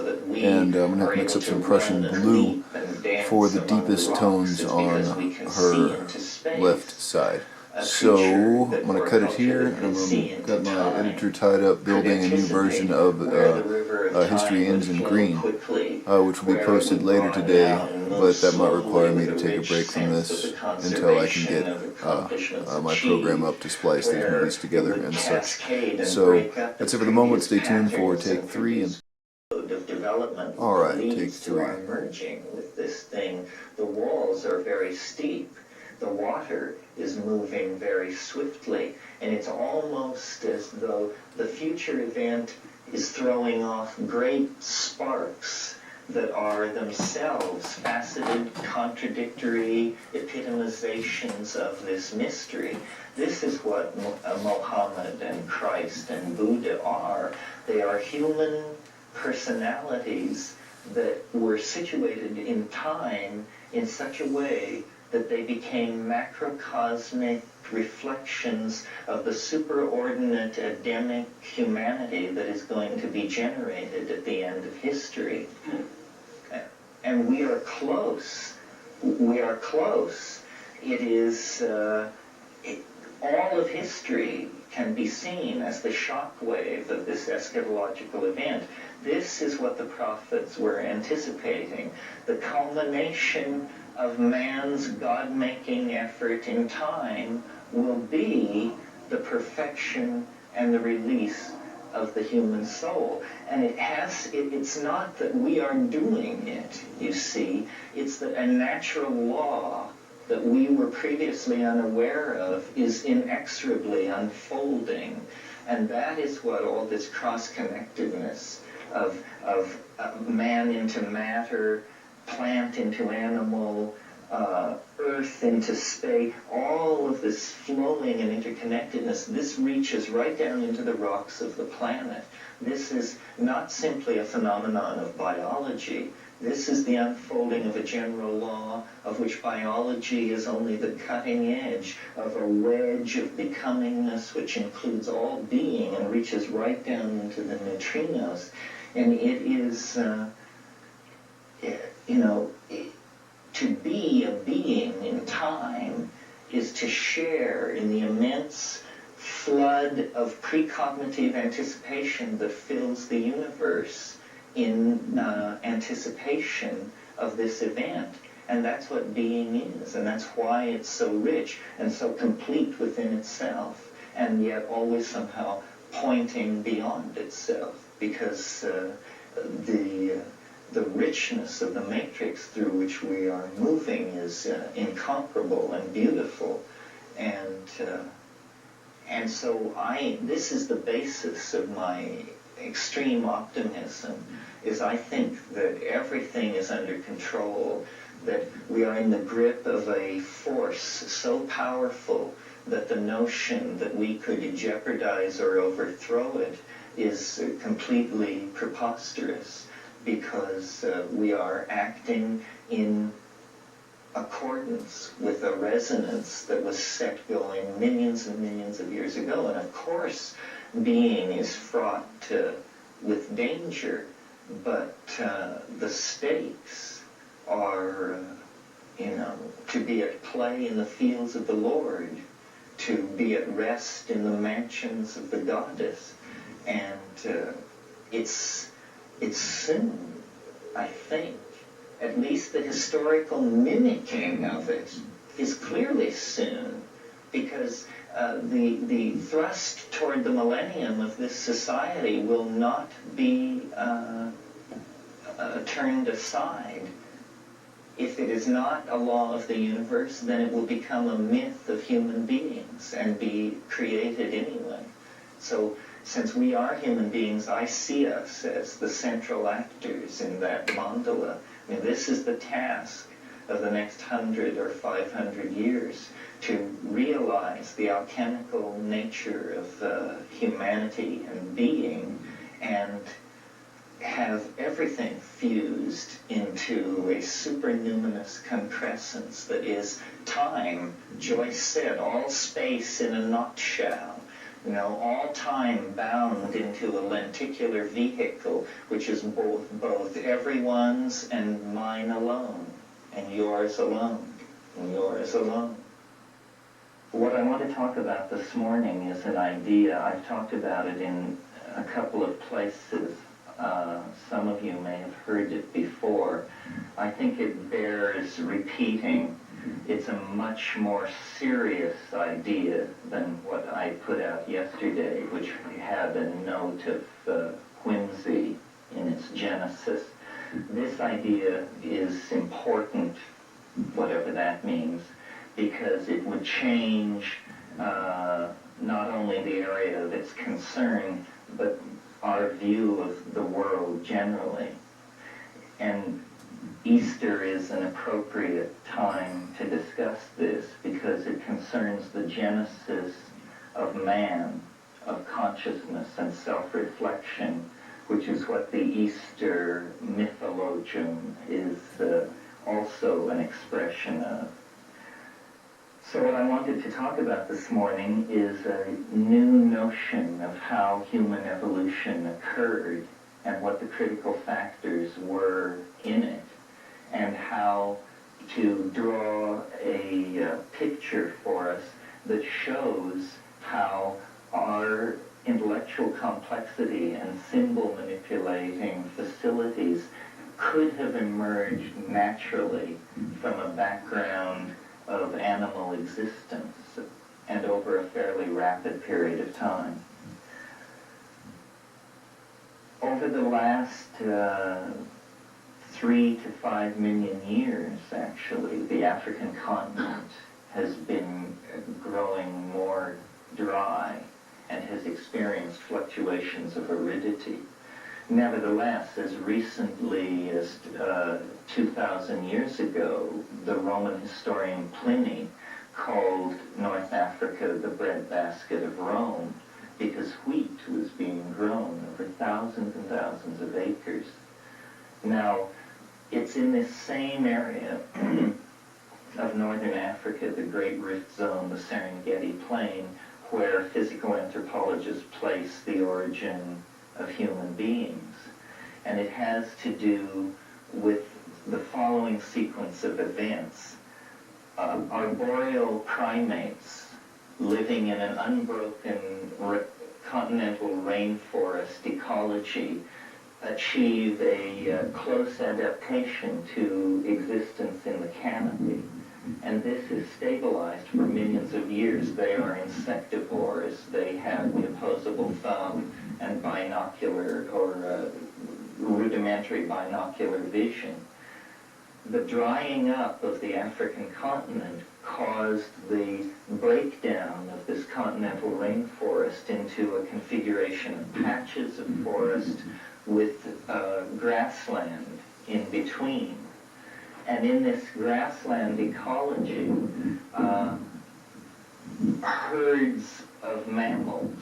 And I'm going to have to mix up some Prussian blue for the deepest tones on her left side. So I'm going to cut it here, and I've got my editor tied up building a new version of History Ends in Green, which will be posted later today, but that might require me to take a break from this until I can get my program up to splice these movies together and such. So that's it for the moment. Stay tuned for take 3. Of development Alright, take leads to 3. our merging with this thing. The walls are very steep. The water is moving very swiftly, and it's almost as though the future event is throwing off great sparks that are themselves faceted, contradictory epitomizations of this mystery. This is what Mohammed and Christ and Buddha are. They are human personalities that were situated in time in such a way that they became macrocosmic reflections of the superordinate Adamic humanity that is going to be generated at the end of history. And we are close. We are close. It is, all of history can be seen as the shockwave of this eschatological event. This is what the prophets were anticipating. The culmination of man's God-making effort in time will be the perfection and the release of the human soul. And it's not that we are doing it, you see. It's that a natural law that we were previously unaware of is inexorably unfolding. And that is what all this cross-connectedness of man into matter, plant into animal, earth into space, all of this flowing and interconnectedness, this reaches right down into the rocks of the planet. This is not simply a phenomenon of biology. This is the unfolding of a general law of which biology is only the cutting edge of a wedge of becomingness which includes all being and reaches right down into the neutrinos. And it is, to be a being in time is to share in the immense flood of precognitive anticipation that fills the universe in anticipation of this event. And that's what being is, and that's why it's so rich and so complete within itself, and yet always somehow pointing beyond itself, because the richness of the matrix through which we are moving is incomparable and beautiful. And so this is the basis of my extreme optimism, is I think that everything is under control, that we are in the grip of a force so powerful that the notion that we could jeopardize or overthrow it is completely preposterous, because we are acting in accordance with a resonance that was set going millions and millions of years ago. And of course, being is fraught with danger, but the stakes are, to be at play in the fields of the Lord, to be at rest in the mansions of the goddess. And it's soon, I think. At least the historical mimicking of it is clearly soon, because the thrust toward the millennium of this society will not be turned aside. If it is not a law of the universe, then it will become a myth of human beings and be created anyway. So, since we are human beings, I see us as the central actors in that mandala. I mean, this is the task of the next 100 or 500 years, to realize the alchemical nature of humanity and being, and have everything fused into a supernuminous concrescence that is time. Joyce said, all space in a nutshell. You know, all time bound into a lenticular vehicle, which is both everyone's and mine alone, and yours alone, and yours alone. What I want to talk about this morning is an idea. I've talked about it in a couple of places. Some of you may have heard it before. I think it bears repeating. It's a much more serious idea than what I put out yesterday, which had a note of whimsy in its genesis. This idea is important, whatever that means, because it would change not only the area of its concern, but our view of the world generally. And Easter is an appropriate time to discuss this because it concerns the genesis of man, of consciousness and self-reflection, which is what the Easter mythologium is also an expression of. So what I wanted to talk about this morning is a new notion of how human evolution occurred and what the critical factors were in it, and how to draw a picture for us that shows how our intellectual complexity and symbol manipulating facilities could have emerged naturally from a background of animal existence and over a fairly rapid period of time. Over the last 3 to 5 million years, actually, the African continent has been growing more dry and has experienced fluctuations of aridity. Nevertheless, as recently as 2,000 years ago, the Roman historian Pliny called North Africa the breadbasket of Rome because wheat was being grown over thousands and thousands of acres. Now, it's in this same area of northern Africa, the Great Rift Zone, the Serengeti Plain, where physical anthropologists place the origin of human beings. And it has to do with the following sequence of events. Arboreal primates living in an unbroken continental rainforest ecology achieve a close adaptation to existence in the canopy. And this is stabilized for millions of years. They are insectivores. They have the opposable thumb and binocular or rudimentary binocular vision. The drying up of the African continent caused the breakdown of this continental rainforest into a configuration of patches of forest with grassland in between. And in this grassland ecology, herds of mammals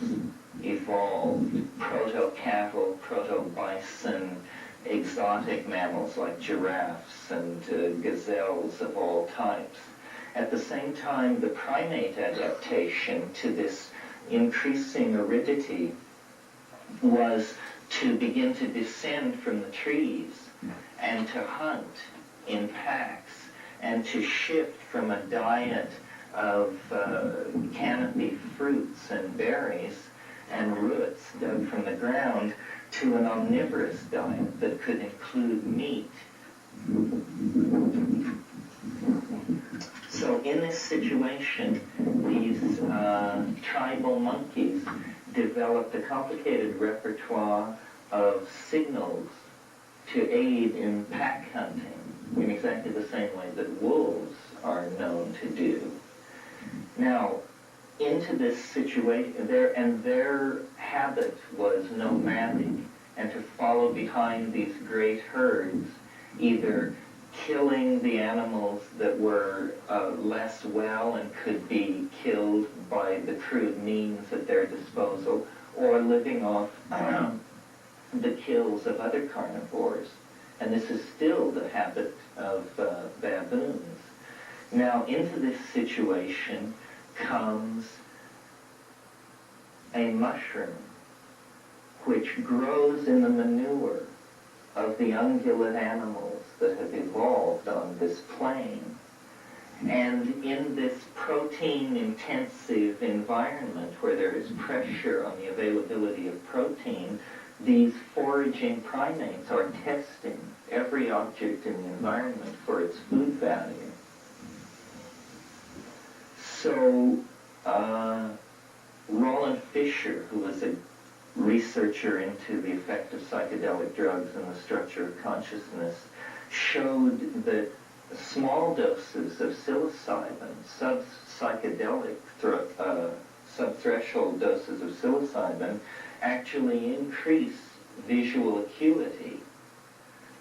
evolved, proto-cattle, proto-bison, exotic mammals like giraffes and gazelles of all types. At the same time, the primate adaptation to this increasing aridity was to begin to descend from the trees and to hunt in packs and to shift from a diet of canopy fruits and berries and roots dug from the ground to an omnivorous diet that could include meat. So in this situation, these tribal monkeys developed a complicated repertoire of signals to aid in pack hunting in exactly the same way that wolves are known to do. Now, into this situation, their habit was nomadic, and to follow behind these great herds, either killing the animals that were less well and could be killed by the crude means at their disposal, or living off the kills of other carnivores. And this is still the habit of baboons. Now, into this situation comes a mushroom which grows in the manure of the ungulate animals that have evolved on this plane. And in this protein-intensive environment where there is pressure on the availability of protein, these foraging primates are testing every object in the environment for its food value. So, Roland Fisher, who was a researcher into the effect of psychedelic drugs and the structure of consciousness, showed that small doses of psilocybin, sub-psychedelic subthreshold doses of psilocybin, actually increase visual acuity.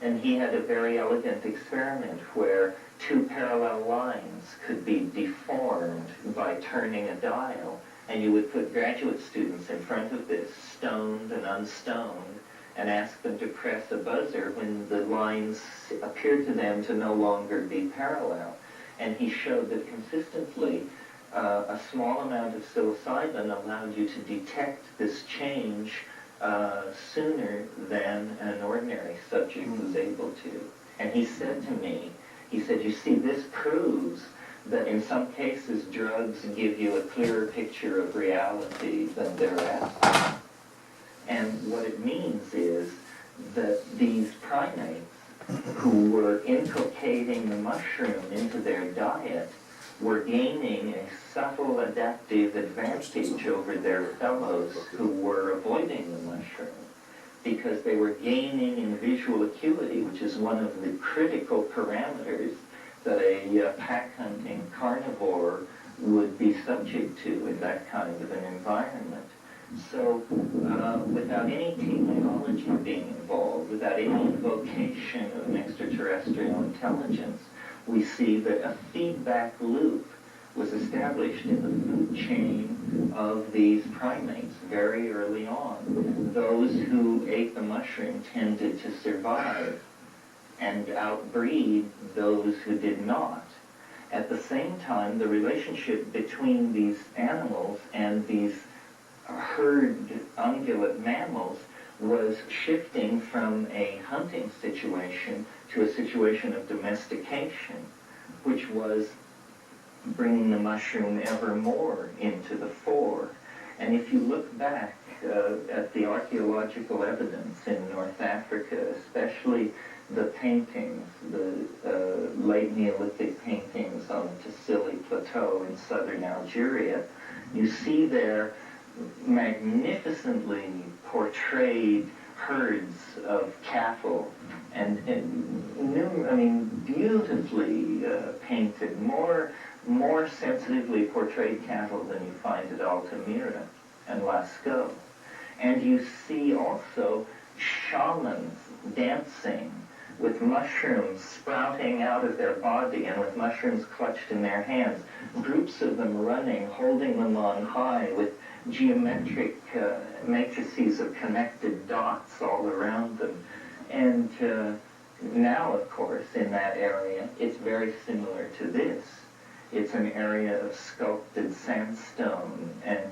And he had a very elegant experiment where two parallel lines could be deformed by turning a dial, and you would put graduate students in front of this, stoned and unstoned, and ask them to press a buzzer when the lines appeared to them to no longer be parallel. And he showed that consistently a small amount of psilocybin allowed you to detect this change sooner than an ordinary subject was able to. And he said to me, he said, you see, this proves that in some cases drugs give you a clearer picture of reality than thereafter. And what it means is that these primates who were inculcating the mushroom into their diet were gaining a subtle adaptive advantage over their fellows who were avoiding the mushroom, because they were gaining in visual acuity, which is one of the critical parameters that a pack-hunting carnivore would be subject to in that kind of an environment. So without any technology being involved, without any invocation of an extraterrestrial intelligence, we see that a feedback loop was established in the food chain of these primates very early on. Those who ate the mushroom tended to survive and outbreed those who did not. At the same time, the relationship between these animals and these herd ungulate mammals was shifting from a hunting situation to a situation of domestication, which was bringing the mushroom ever more into the fore. And if you look back at the archaeological evidence in North Africa, especially the paintings, the late Neolithic paintings on the Tassili Plateau in southern Algeria, you see there magnificently portrayed herds of cattle and beautifully painted, more sensitively portrayed cattle than you find at Altamira and Lascaux. And you see also shamans dancing with mushrooms sprouting out of their body and with mushrooms clutched in their hands, groups of them running, holding them on high with geometric matrices of connected dots all around them. And now, of course, in that area, it's very similar to this. It's an area of sculpted sandstone and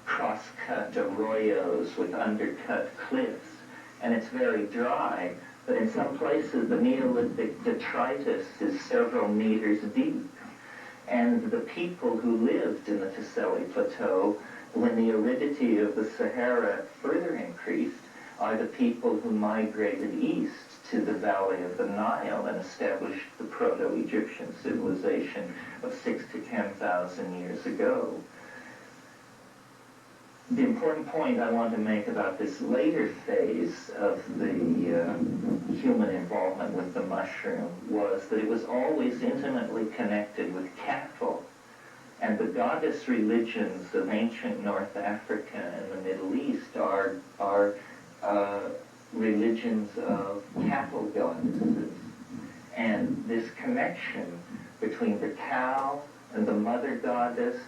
cross-cut arroyos with undercut cliffs. And it's very dry, but in some places the Neolithic detritus is several meters deep. And the people who lived in the Tassili Plateau, when the aridity of the Sahara further increased, are the people who migrated east to the valley of the Nile and established the Proto-Egyptian civilization of 6,000 to 10,000 years ago. The important point I want to make about this later phase of the human involvement with the mushroom was that it was always intimately connected with cattle. And the goddess religions of ancient North Africa and the Middle East are religions of cattle goddesses. And this connection between the cow and the mother goddess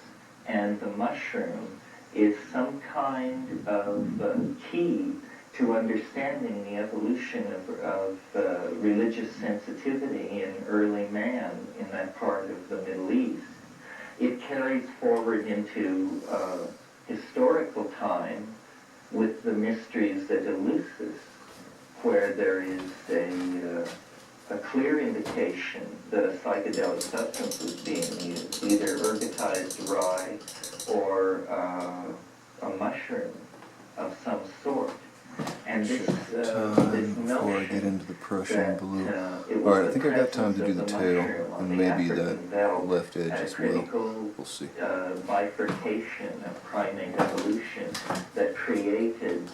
and the mushroom is some kind of key to understanding the evolution of religious sensitivity in early man in that part of the Middle East. It carries forward into historical time with the mysteries at Eleusis, where there is a clear indication that a psychedelic substance was being used, either ergotized rye or a mushroom of some sort. And this before I get into the Prussian blue. Alright, I think I got time to do the tail, and maybe that left edge as well. We'll see. Bifurcation of primate evolution that created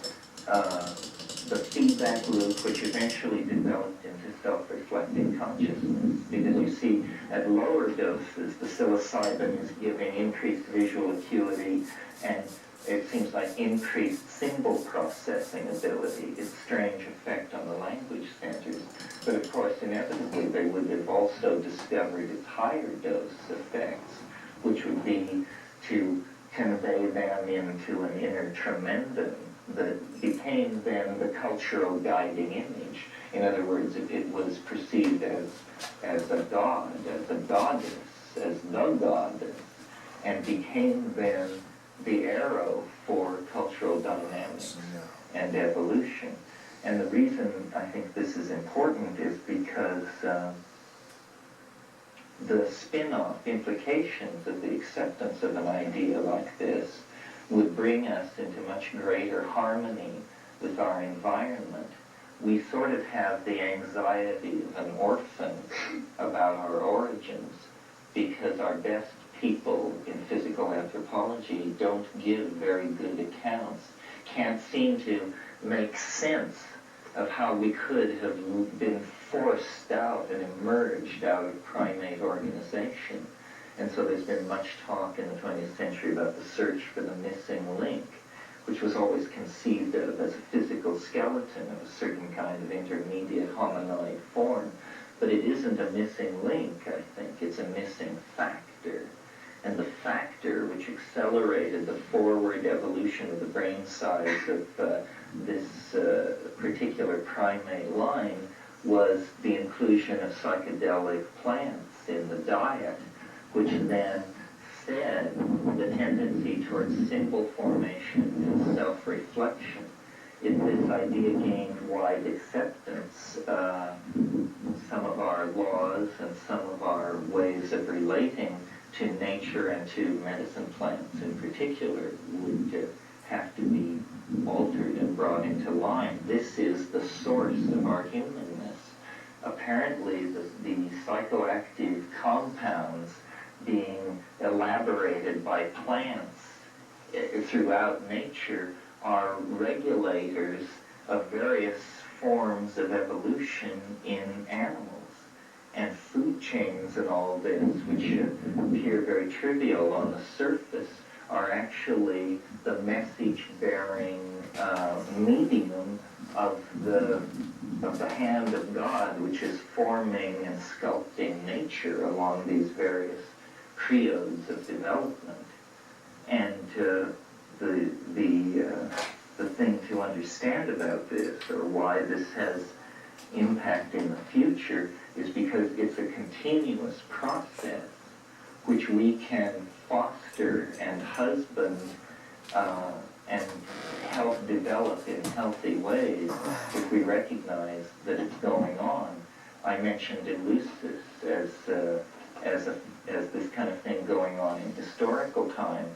the feedback loop, which eventually developed into self-reflecting consciousness. Because you see, at lower doses, the psilocybin is giving increased visual acuity and it seems like increased symbol processing ability, its strange effect on the language centers. But of course, inevitably, they would have also discovered its higher dose effects, which would be to convey them into an inner tremendum that became then the cultural guiding image. In other words, it was perceived as a god, as a goddess, as the goddess, and became then the arrow for cultural dynamics and evolution. And the reason I think this is important is because the spin-off implications of the acceptance of an idea like this would bring us into much greater harmony with our environment. We sort of have the anxiety of an orphan about our origins because our best people in physical anthropology don't give very good accounts, can't seem to make sense of how we could have been forced out and emerged out of primate organization. And so there's been much talk in the 20th century about the search for the missing link, which was always conceived of as a physical skeleton of a certain kind of intermediate hominoid form. But it isn't a missing link, I think. It's a missing factor. And the factor which accelerated the forward evolution of the brain size of this particular primate line was the inclusion of psychedelic plants in the diet, which then fed the tendency towards symbol formation and self-reflection. This idea gained wide acceptance. Some of our laws and some of our ways of relating to nature and to medicine plants in particular would have to be altered and brought into line. This is the source of our humanness. Apparently, the psychoactive compounds being elaborated by plants throughout nature are regulators of various forms of evolution in animals. And food chains and all this, which appear very trivial on the surface, are actually the message-bearing medium of the hand of God, which is forming and sculpting nature along these various periods of development. And the thing to understand about this, or why this has impact in the future, is because it's a continuous process which we can foster and husband and help develop in healthy ways if we recognize that it's going on. I mentioned Eleusis as this kind of thing going on in historical time.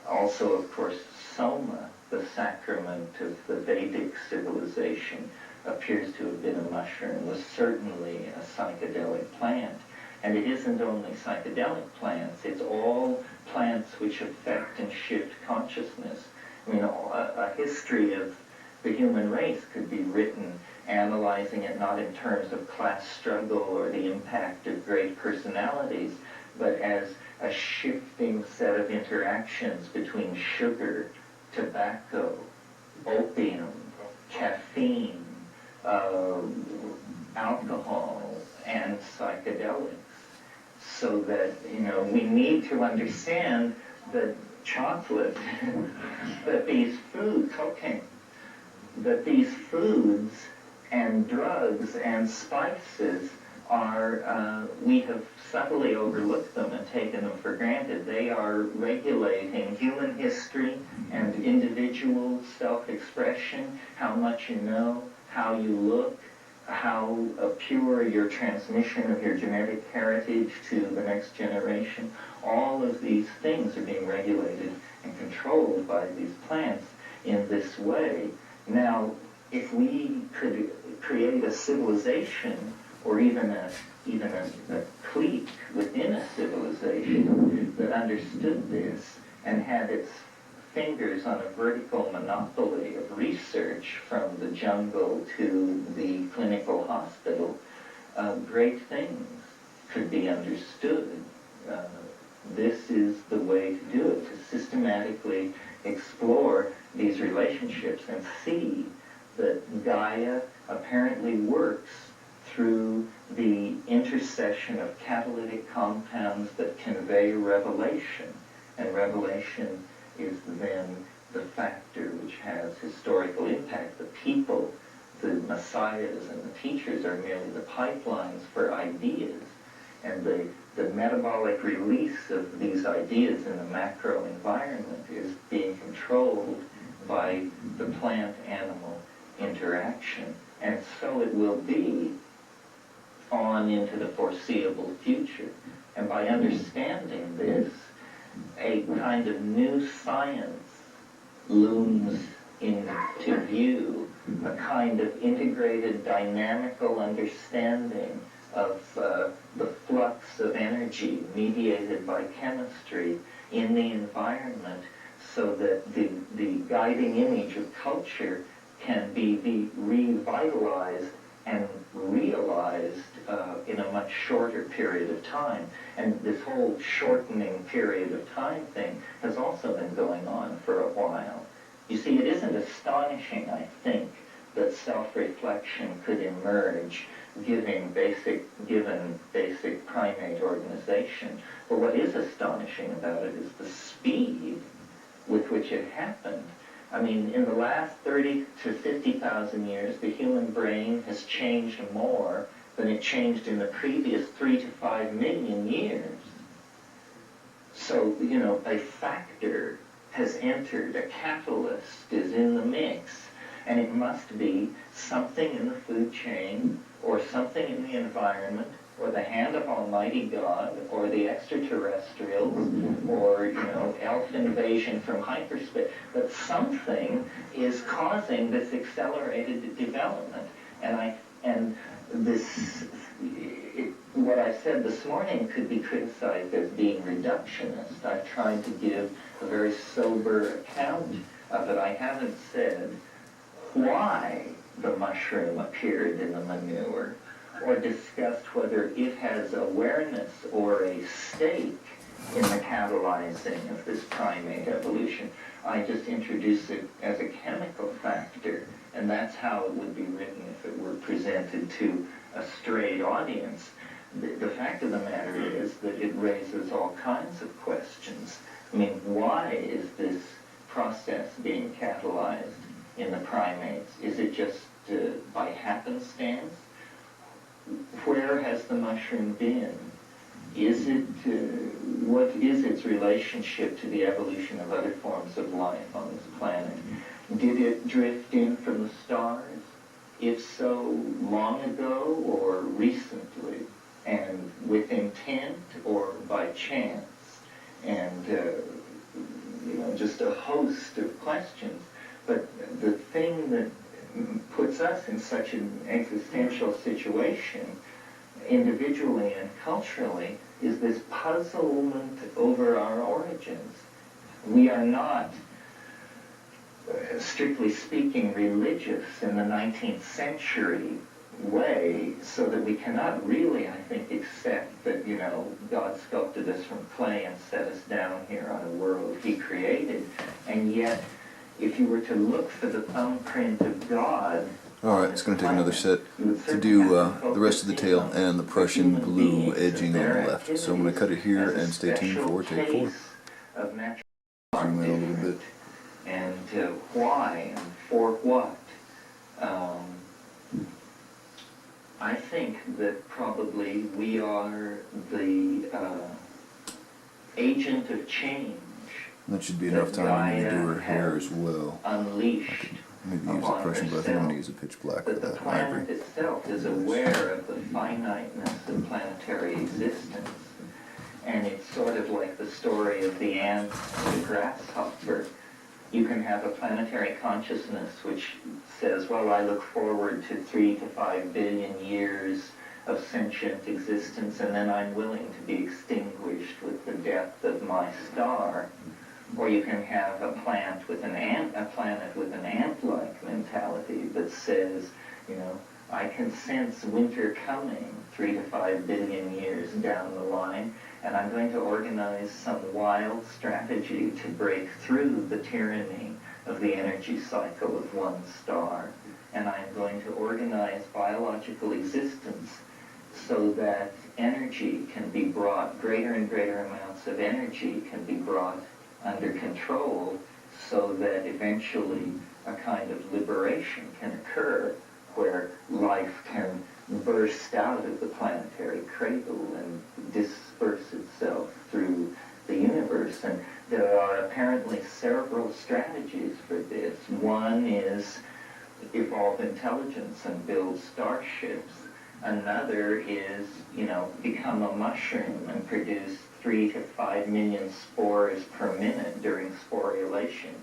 Also, of course, Soma, the sacrament of the Vedic civilization, appears to have been a mushroom was certainly a psychedelic plant. And it isn't only psychedelic plants, it's all plants which affect and shift consciousness. I mean, a history of the human race could be written analyzing it not in terms of class struggle or the impact of great personalities, but as a shifting set of interactions between sugar, tobacco, opium, caffeine, alcohol, and psychedelics. So that, we need to understand that chocolate, that these foods, that these foods and drugs and spices are, we have subtly overlooked them and taken them for granted. They are regulating human history and individual self-expression, how much you know, how you look, how pure your transmission of your genetic heritage to the next generation. All of these things are being regulated and controlled by these plants in this way. Now, if we could create a civilization, or even a clique within a civilization that understood this and had its fingers on a vertical monopoly of research from the jungle to the clinical hospital, great things could be understood. This is the way to do it, to systematically explore these relationships and see that Gaia apparently works through the intercession of catalytic compounds that convey revelation. And revelation is then the factor which has historical impact. The people, the messiahs and the teachers are merely the pipelines for ideas. And the metabolic release of these ideas in the macro environment is being controlled by the plant-animal interaction. And so it will be on into the foreseeable future. And by understanding this, a kind of new science looms into view, a kind of integrated dynamical understanding of the flux of energy mediated by chemistry in the environment, so that the guiding image of culture can be revitalized and realized in a much shorter period of time. And this whole shortening period of time thing has also been going on for a while. You see, it isn't astonishing, I think, that self-reflection could emerge given basic primate organization. But what is astonishing about it is the speed with which it happened. I mean, in the last 30 to 50,000 years, the human brain has changed more than it changed in the previous 3 to 5 million years. So, a factor has entered, a catalyst is in the mix, and it must be something in the food chain, or something in the environment, or the hand of Almighty God, or the extraterrestrials, or, elf invasion from hyperspace, that something is causing this accelerated development. What I said this morning could be criticized as being reductionist. I've tried to give a very sober account of it. I haven't said why the mushroom appeared in the manure, or discussed whether it has awareness or a stake in the catalyzing of this primate evolution. I just introduce it as a chemical factor, and that's how it would be written if it were presented to a straight audience. The fact of the matter is that it raises all kinds of questions. I mean, why is this process being catalyzed in the primates? Is it just by happenstance? Where has the mushroom been? Is it, what is its relationship to the evolution of other forms of life on this planet? Did it drift in from the stars? If so, long ago or recently? And with intent or by chance? And, just a host of questions. But the thing that puts us us in such an existential situation, individually and culturally, is this puzzlement over our origins. We are not, strictly speaking, religious in the 19th century way, so that we cannot really, I think, accept that, God sculpted us from clay and set us down here on a world he created. And yet, if you were to look for the thumbprint of God... Alright, it's going to take another set to do the rest of the tail and the Prussian blue edging on the left. So I'm going to cut it here and stay tuned for take 4. Zoom in a little bit. And why and for what? I think that probably we are the agent of change. That should be enough time to do her hair as well. Unleashed. Maybe use a Prussian, but I think I'm going to use a pitch black for that. The that planet ivory. itself is aware of the finiteness of planetary existence. And it's sort of like the story of the ant and the grasshopper. You can have a planetary consciousness which says, well, I look forward to 3 to 5 billion years of sentient existence, and then I'm willing to be extinguished with the death of my star. Or you can have a planet with an ant-like mentality that says, I can sense winter coming 3 to 5 billion years down the line, and I'm going to organize some wild strategy to break through the tyranny of the energy cycle of one star. And I'm going to organize biological existence so that energy can be brought, greater and greater amounts of energy can be brought under control, so that eventually a kind of liberation can occur where life can burst out of the planetary cradle and disperse itself through the universe. And there are apparently several strategies for this. One is evolve intelligence and build starships. Another is, become a mushroom and produce 3 to 5 million spores per minute during sporulation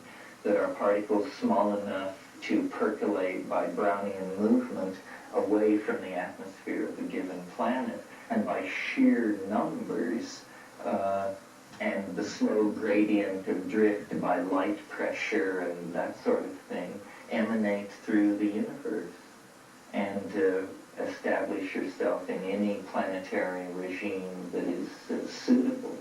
that are particles small enough to percolate by Brownian movement away from the atmosphere of a given planet, and by sheer numbers and the slow gradient of drift by light pressure and that sort of thing emanate through the universe and establish yourself in any planetary regime that is suitable.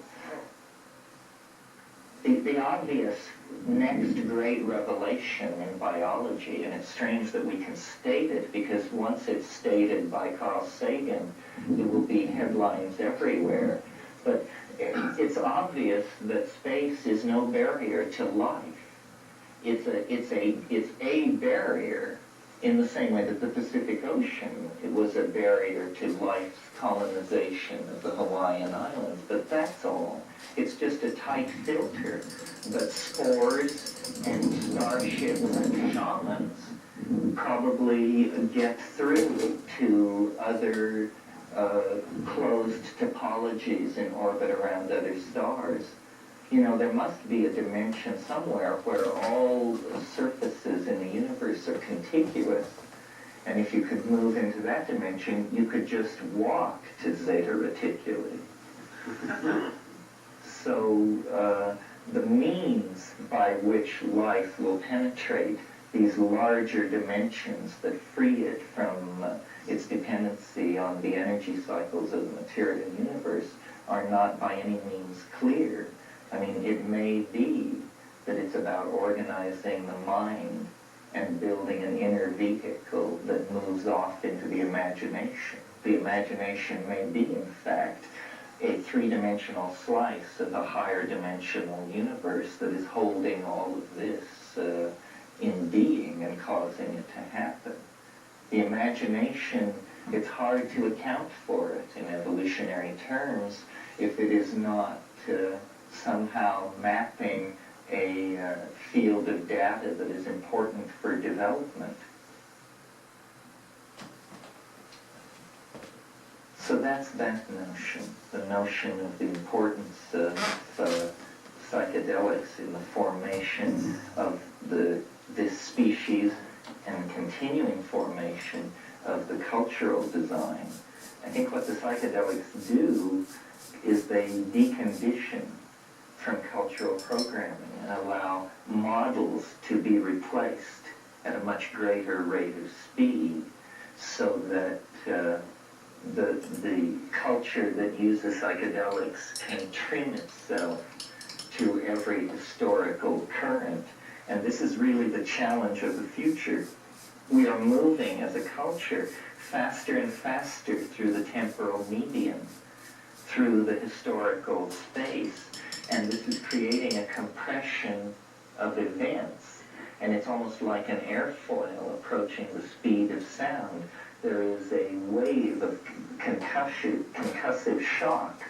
The obvious next great revelation in biology, and it's strange that we can state it, because once it's stated by Carl Sagan, there will be headlines everywhere, but it's obvious that space is no barrier to life. It's a barrier in the same way that the Pacific Ocean, it was a barrier to life's colonization of the Hawaiian Islands, but that's all. It's just a tight filter. But spores and starships and shamans probably get through to other closed topologies in orbit around other stars. There must be a dimension somewhere where all surfaces in the universe are contiguous. And if you could move into that dimension, you could just walk to Zeta Reticuli. So the means by which life will penetrate these larger dimensions that free it from its dependency on the energy cycles of the material universe are not by any means clear. I mean, it may be that it's about organizing the mind and building an inner vehicle that moves off into the imagination. The imagination may be, in fact, a three-dimensional slice of a higher dimensional universe that is holding all of this in being and causing it to happen. The imagination, it's hard to account for it in evolutionary terms if it is not somehow mapping a field of data that is important for development. So that's that notion, the notion of the importance of psychedelics in the formation of this species and continuing formation of the cultural design. I think what the psychedelics do is they decondition from cultural programming and allow models to be replaced at a much greater rate of speed, so that the culture that uses psychedelics can trim itself to every historical current. And this is really the challenge of the future. We are moving as a culture faster and faster through the temporal medium, through the historical space, and this is creating a compression of events. And it's almost like an airfoil approaching the speed of sound. There is a wave of concussive shock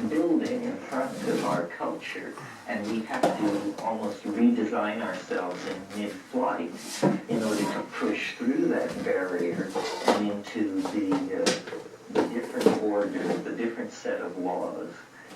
building in front of our culture, and we have to almost redesign ourselves in mid-flight in order to push through that barrier and into the different order, the different set of laws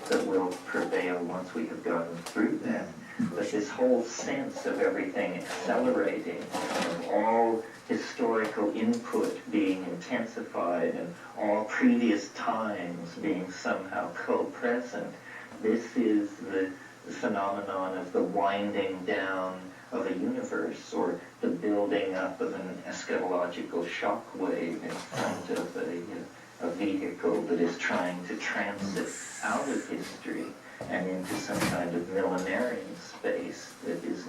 that will prevail once we have gotten through that. But this whole sense of everything accelerating, of all historical input being intensified and all previous times being somehow co-present, this is the phenomenon of the winding down of a universe, or the building up of an eschatological shock wave in front of a vehicle that is trying to transit out of history and into some kind of millenarian space that is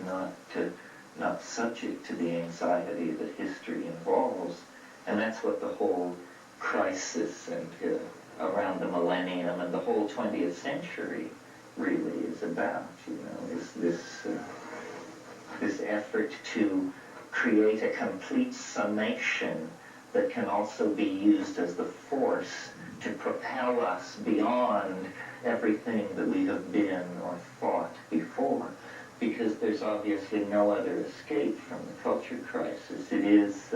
not subject to the anxiety that history involves. And that's what the whole crisis and around the millennium and the whole 20th century really is about, is this effort to create a complete summation that can also be used as the force to propel us beyond everything that we have been or thought before, because there's obviously no other escape from the culture crisis. It is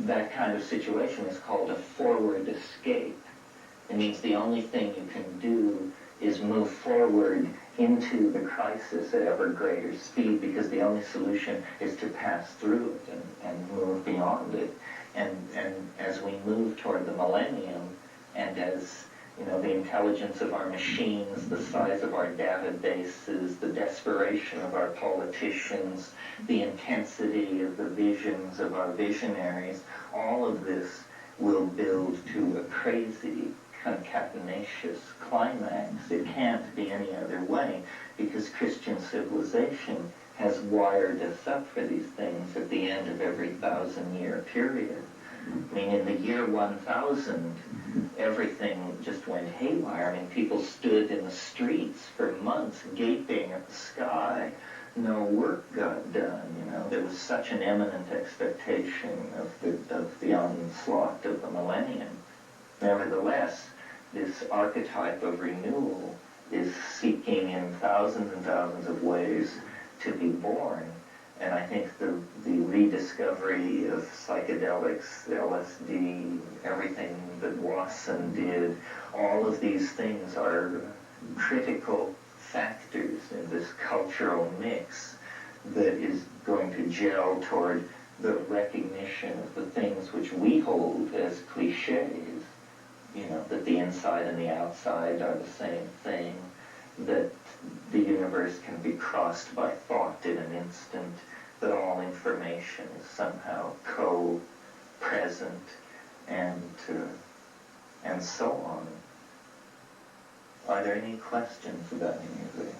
that kind of situation is called a forward escape. It means the only thing you can do is move forward into the crisis at ever greater speed, because the only solution is to pass through it and move beyond it. And as we move toward the millennium, and as the intelligence of our machines, the size of our databases, the desperation of our politicians, the intensity of the visions of our visionaries, all of this will build to a crazy, concatenacious climax. It can't be any other way, because Christian civilization has wired us up for these things at the end of every 1,000-year period. I mean, in the year 1000, everything just went haywire. I mean, people stood in the streets for months gaping at the sky. No work got done, There was such an imminent expectation of the onslaught of the millennium. Nevertheless, this archetype of renewal is seeking in thousands and thousands of ways to be born. And I think the rediscovery of psychedelics, LSD, everything that Watson did, all of these things are critical factors in this cultural mix that is going to gel toward the recognition of the things which we hold as cliches, that the inside and the outside are the same thing, that the universe can be crossed by thought in an instant, that all information is somehow co-present, and so on. Are there any questions about any of this?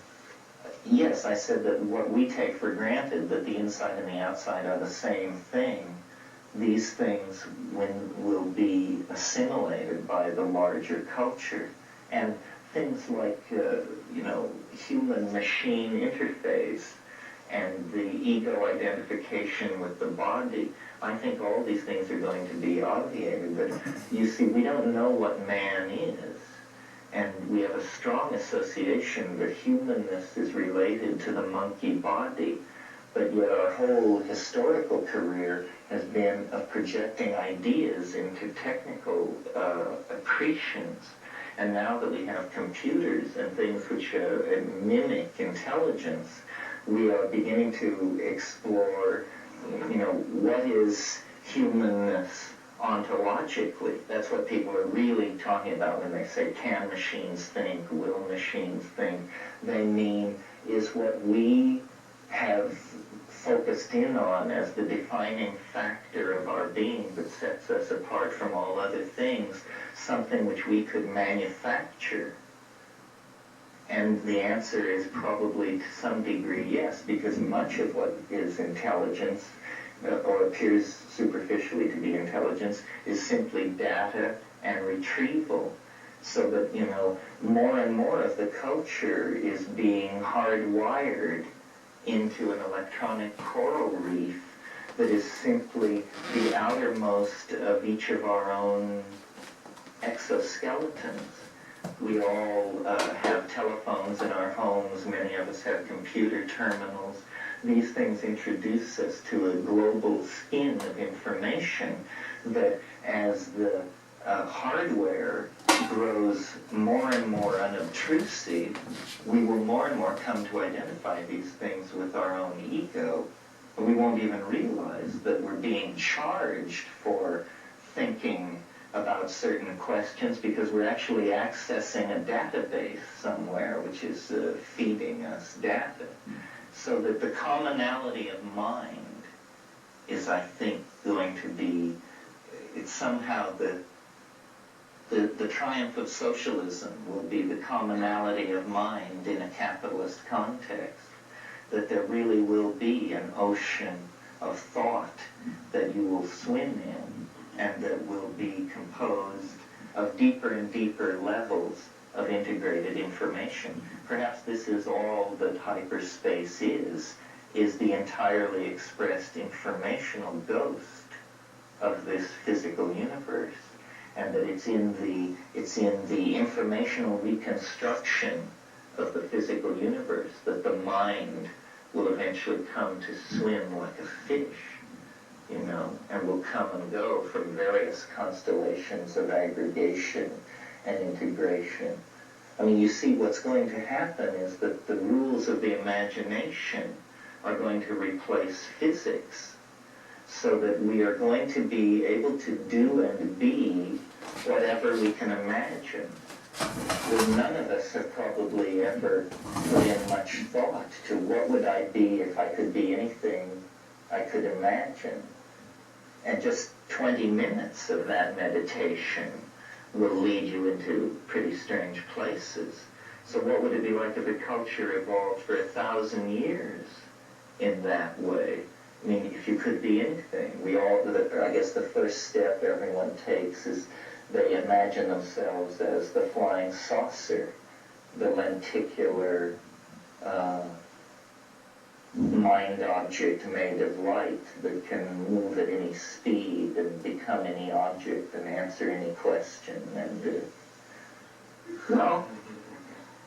Yes, I said that what we take for granted, that the inside and the outside are the same thing, these things will be assimilated by the larger culture. And things like, human-machine interface and the ego identification with the body, I think all these things are going to be obviated. But you see, we don't know what man is. And we have a strong association that humanness is related to the monkey body. But yet our whole historical career has been of projecting ideas into technical accretions. And now that we have computers and things which mimic intelligence, we are beginning to explore, what is humanness ontologically. That's what people are really talking about when they say, can machines think, will machines think? They mean, is what we have focused in on as the defining factor of our being that sets us apart from all other things, something which we could manufacture? And the answer is probably to some degree yes, because much of what is intelligence, or appears superficially to be intelligence, is simply data and retrieval. So that, more and more of the culture is being hardwired into an electronic coral reef that is simply the outermost of each of our own exoskeletons. We all have telephones in our homes. Many of us have computer terminals. These things introduce us to a global skin of information that, as the hardware grows more and more unobtrusive, we will more and more come to identify these things with our own ego. We won't even realize that we're being charged for thinking about certain questions because we're actually accessing a database somewhere which is feeding us data. So that the commonality of mind is, I think, going to be, it's somehow the triumph of socialism will be the commonality of mind in a capitalist context. That there really will be an ocean of thought that you will swim in, and that will be composed of deeper and deeper levels of integrated information. Perhaps this is all that hyperspace is the entirely expressed informational ghost of this physical universe, and that it's in the informational reconstruction of the physical universe that the mind will eventually come to swim like a fish, and will come and go from various constellations of aggregation and integration. I mean, you see what's going to happen is that the rules of the imagination are going to replace physics, so that we are going to be able to do and be whatever we can imagine. Well, none of us have probably ever put in much thought to what would I be if I could be anything I could imagine. And just 20 minutes of that meditation will lead you into pretty strange places. So what would it be like if the culture evolved for 1,000 years in that way? I mean, if you could be anything, I guess the first step everyone takes is they imagine themselves as the flying saucer, the lenticular mind object made of light that can move at any speed and become any object and answer any question. And, well,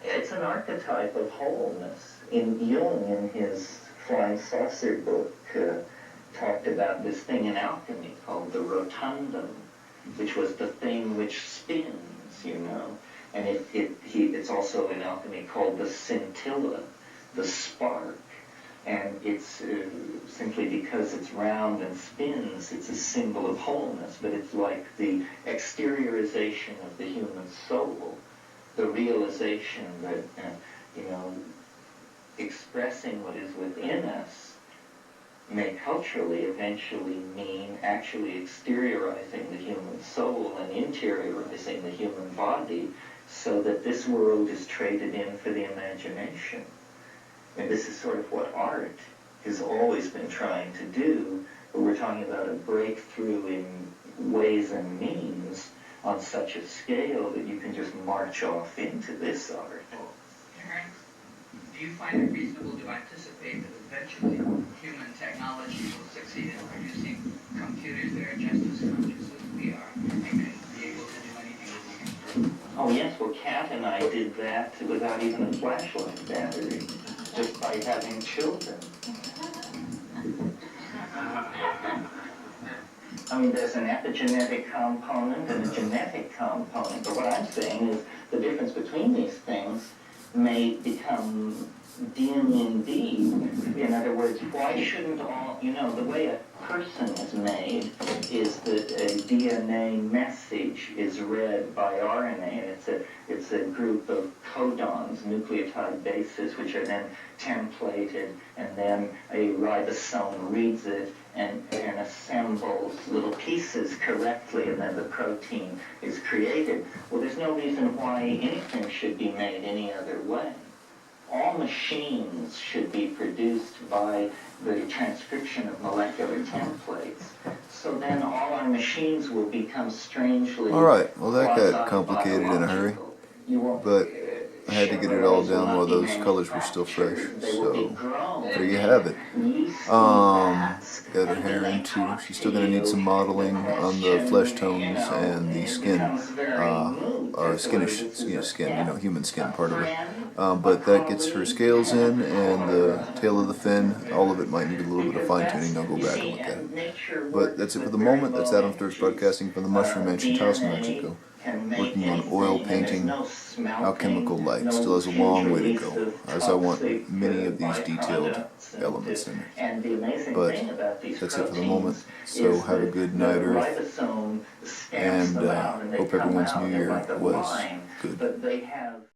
it's an archetype of wholeness. Jung, in his Flying Saucer book, talked about this thing in alchemy called the rotundum, which was the thing which spins, And it's also in alchemy called the scintilla, the spark. And it's simply because it's round and spins, it's a symbol of wholeness, but it's like the exteriorization of the human soul, the realization that, expressing what is within us may culturally eventually mean actually exteriorizing the human soul and interiorizing the human body, so that this world is traded in for the imagination. And this is sort of what art has always been trying to do, but we're talking about a breakthrough in ways and means on such a scale that you can just march off into this art. Do you find it reasonable to anticipate that eventually human technology will succeed in producing computers that are just as conscious as we are and can be able to do anything that we can do? Oh yes, well, Kat and I did that without even a flashlight battery, just by having children. I mean, there's an epigenetic component and a genetic component, but what I'm saying is the difference between these things may become D&D. In other words, why shouldn't all, the way a person is made is that a DNA message is read by RNA, and it's a group of codons, nucleotide bases, which are then templated, and then a ribosome reads it and assembles little pieces correctly, and then the protein is created. Well, there's no reason why anything should be made any other way. All machines should be produced by the transcription of molecular templates. So then all our machines will become strangely Alright, well that got complicated in a hurry, but I had to get it all down while those colors were still fresh, so there you have it. Got her hair into, she's still going to need some modeling on the flesh tones and the skin, or skin, human skin part of it. But that gets her scales in, and the tail of the fin, all of it might need a little bit of fine tuning. I'll go back and look at it. But that's it for the moment. That's Adam Sturch broadcasting from the Mushroom Mansion, Taos, New Mexico, working on oil painting alchemical light. Still has a long way to go, as I want many of these detailed elements in it. But that's it for the moment. So have a good night, Earth, and hope everyone's New Year was good.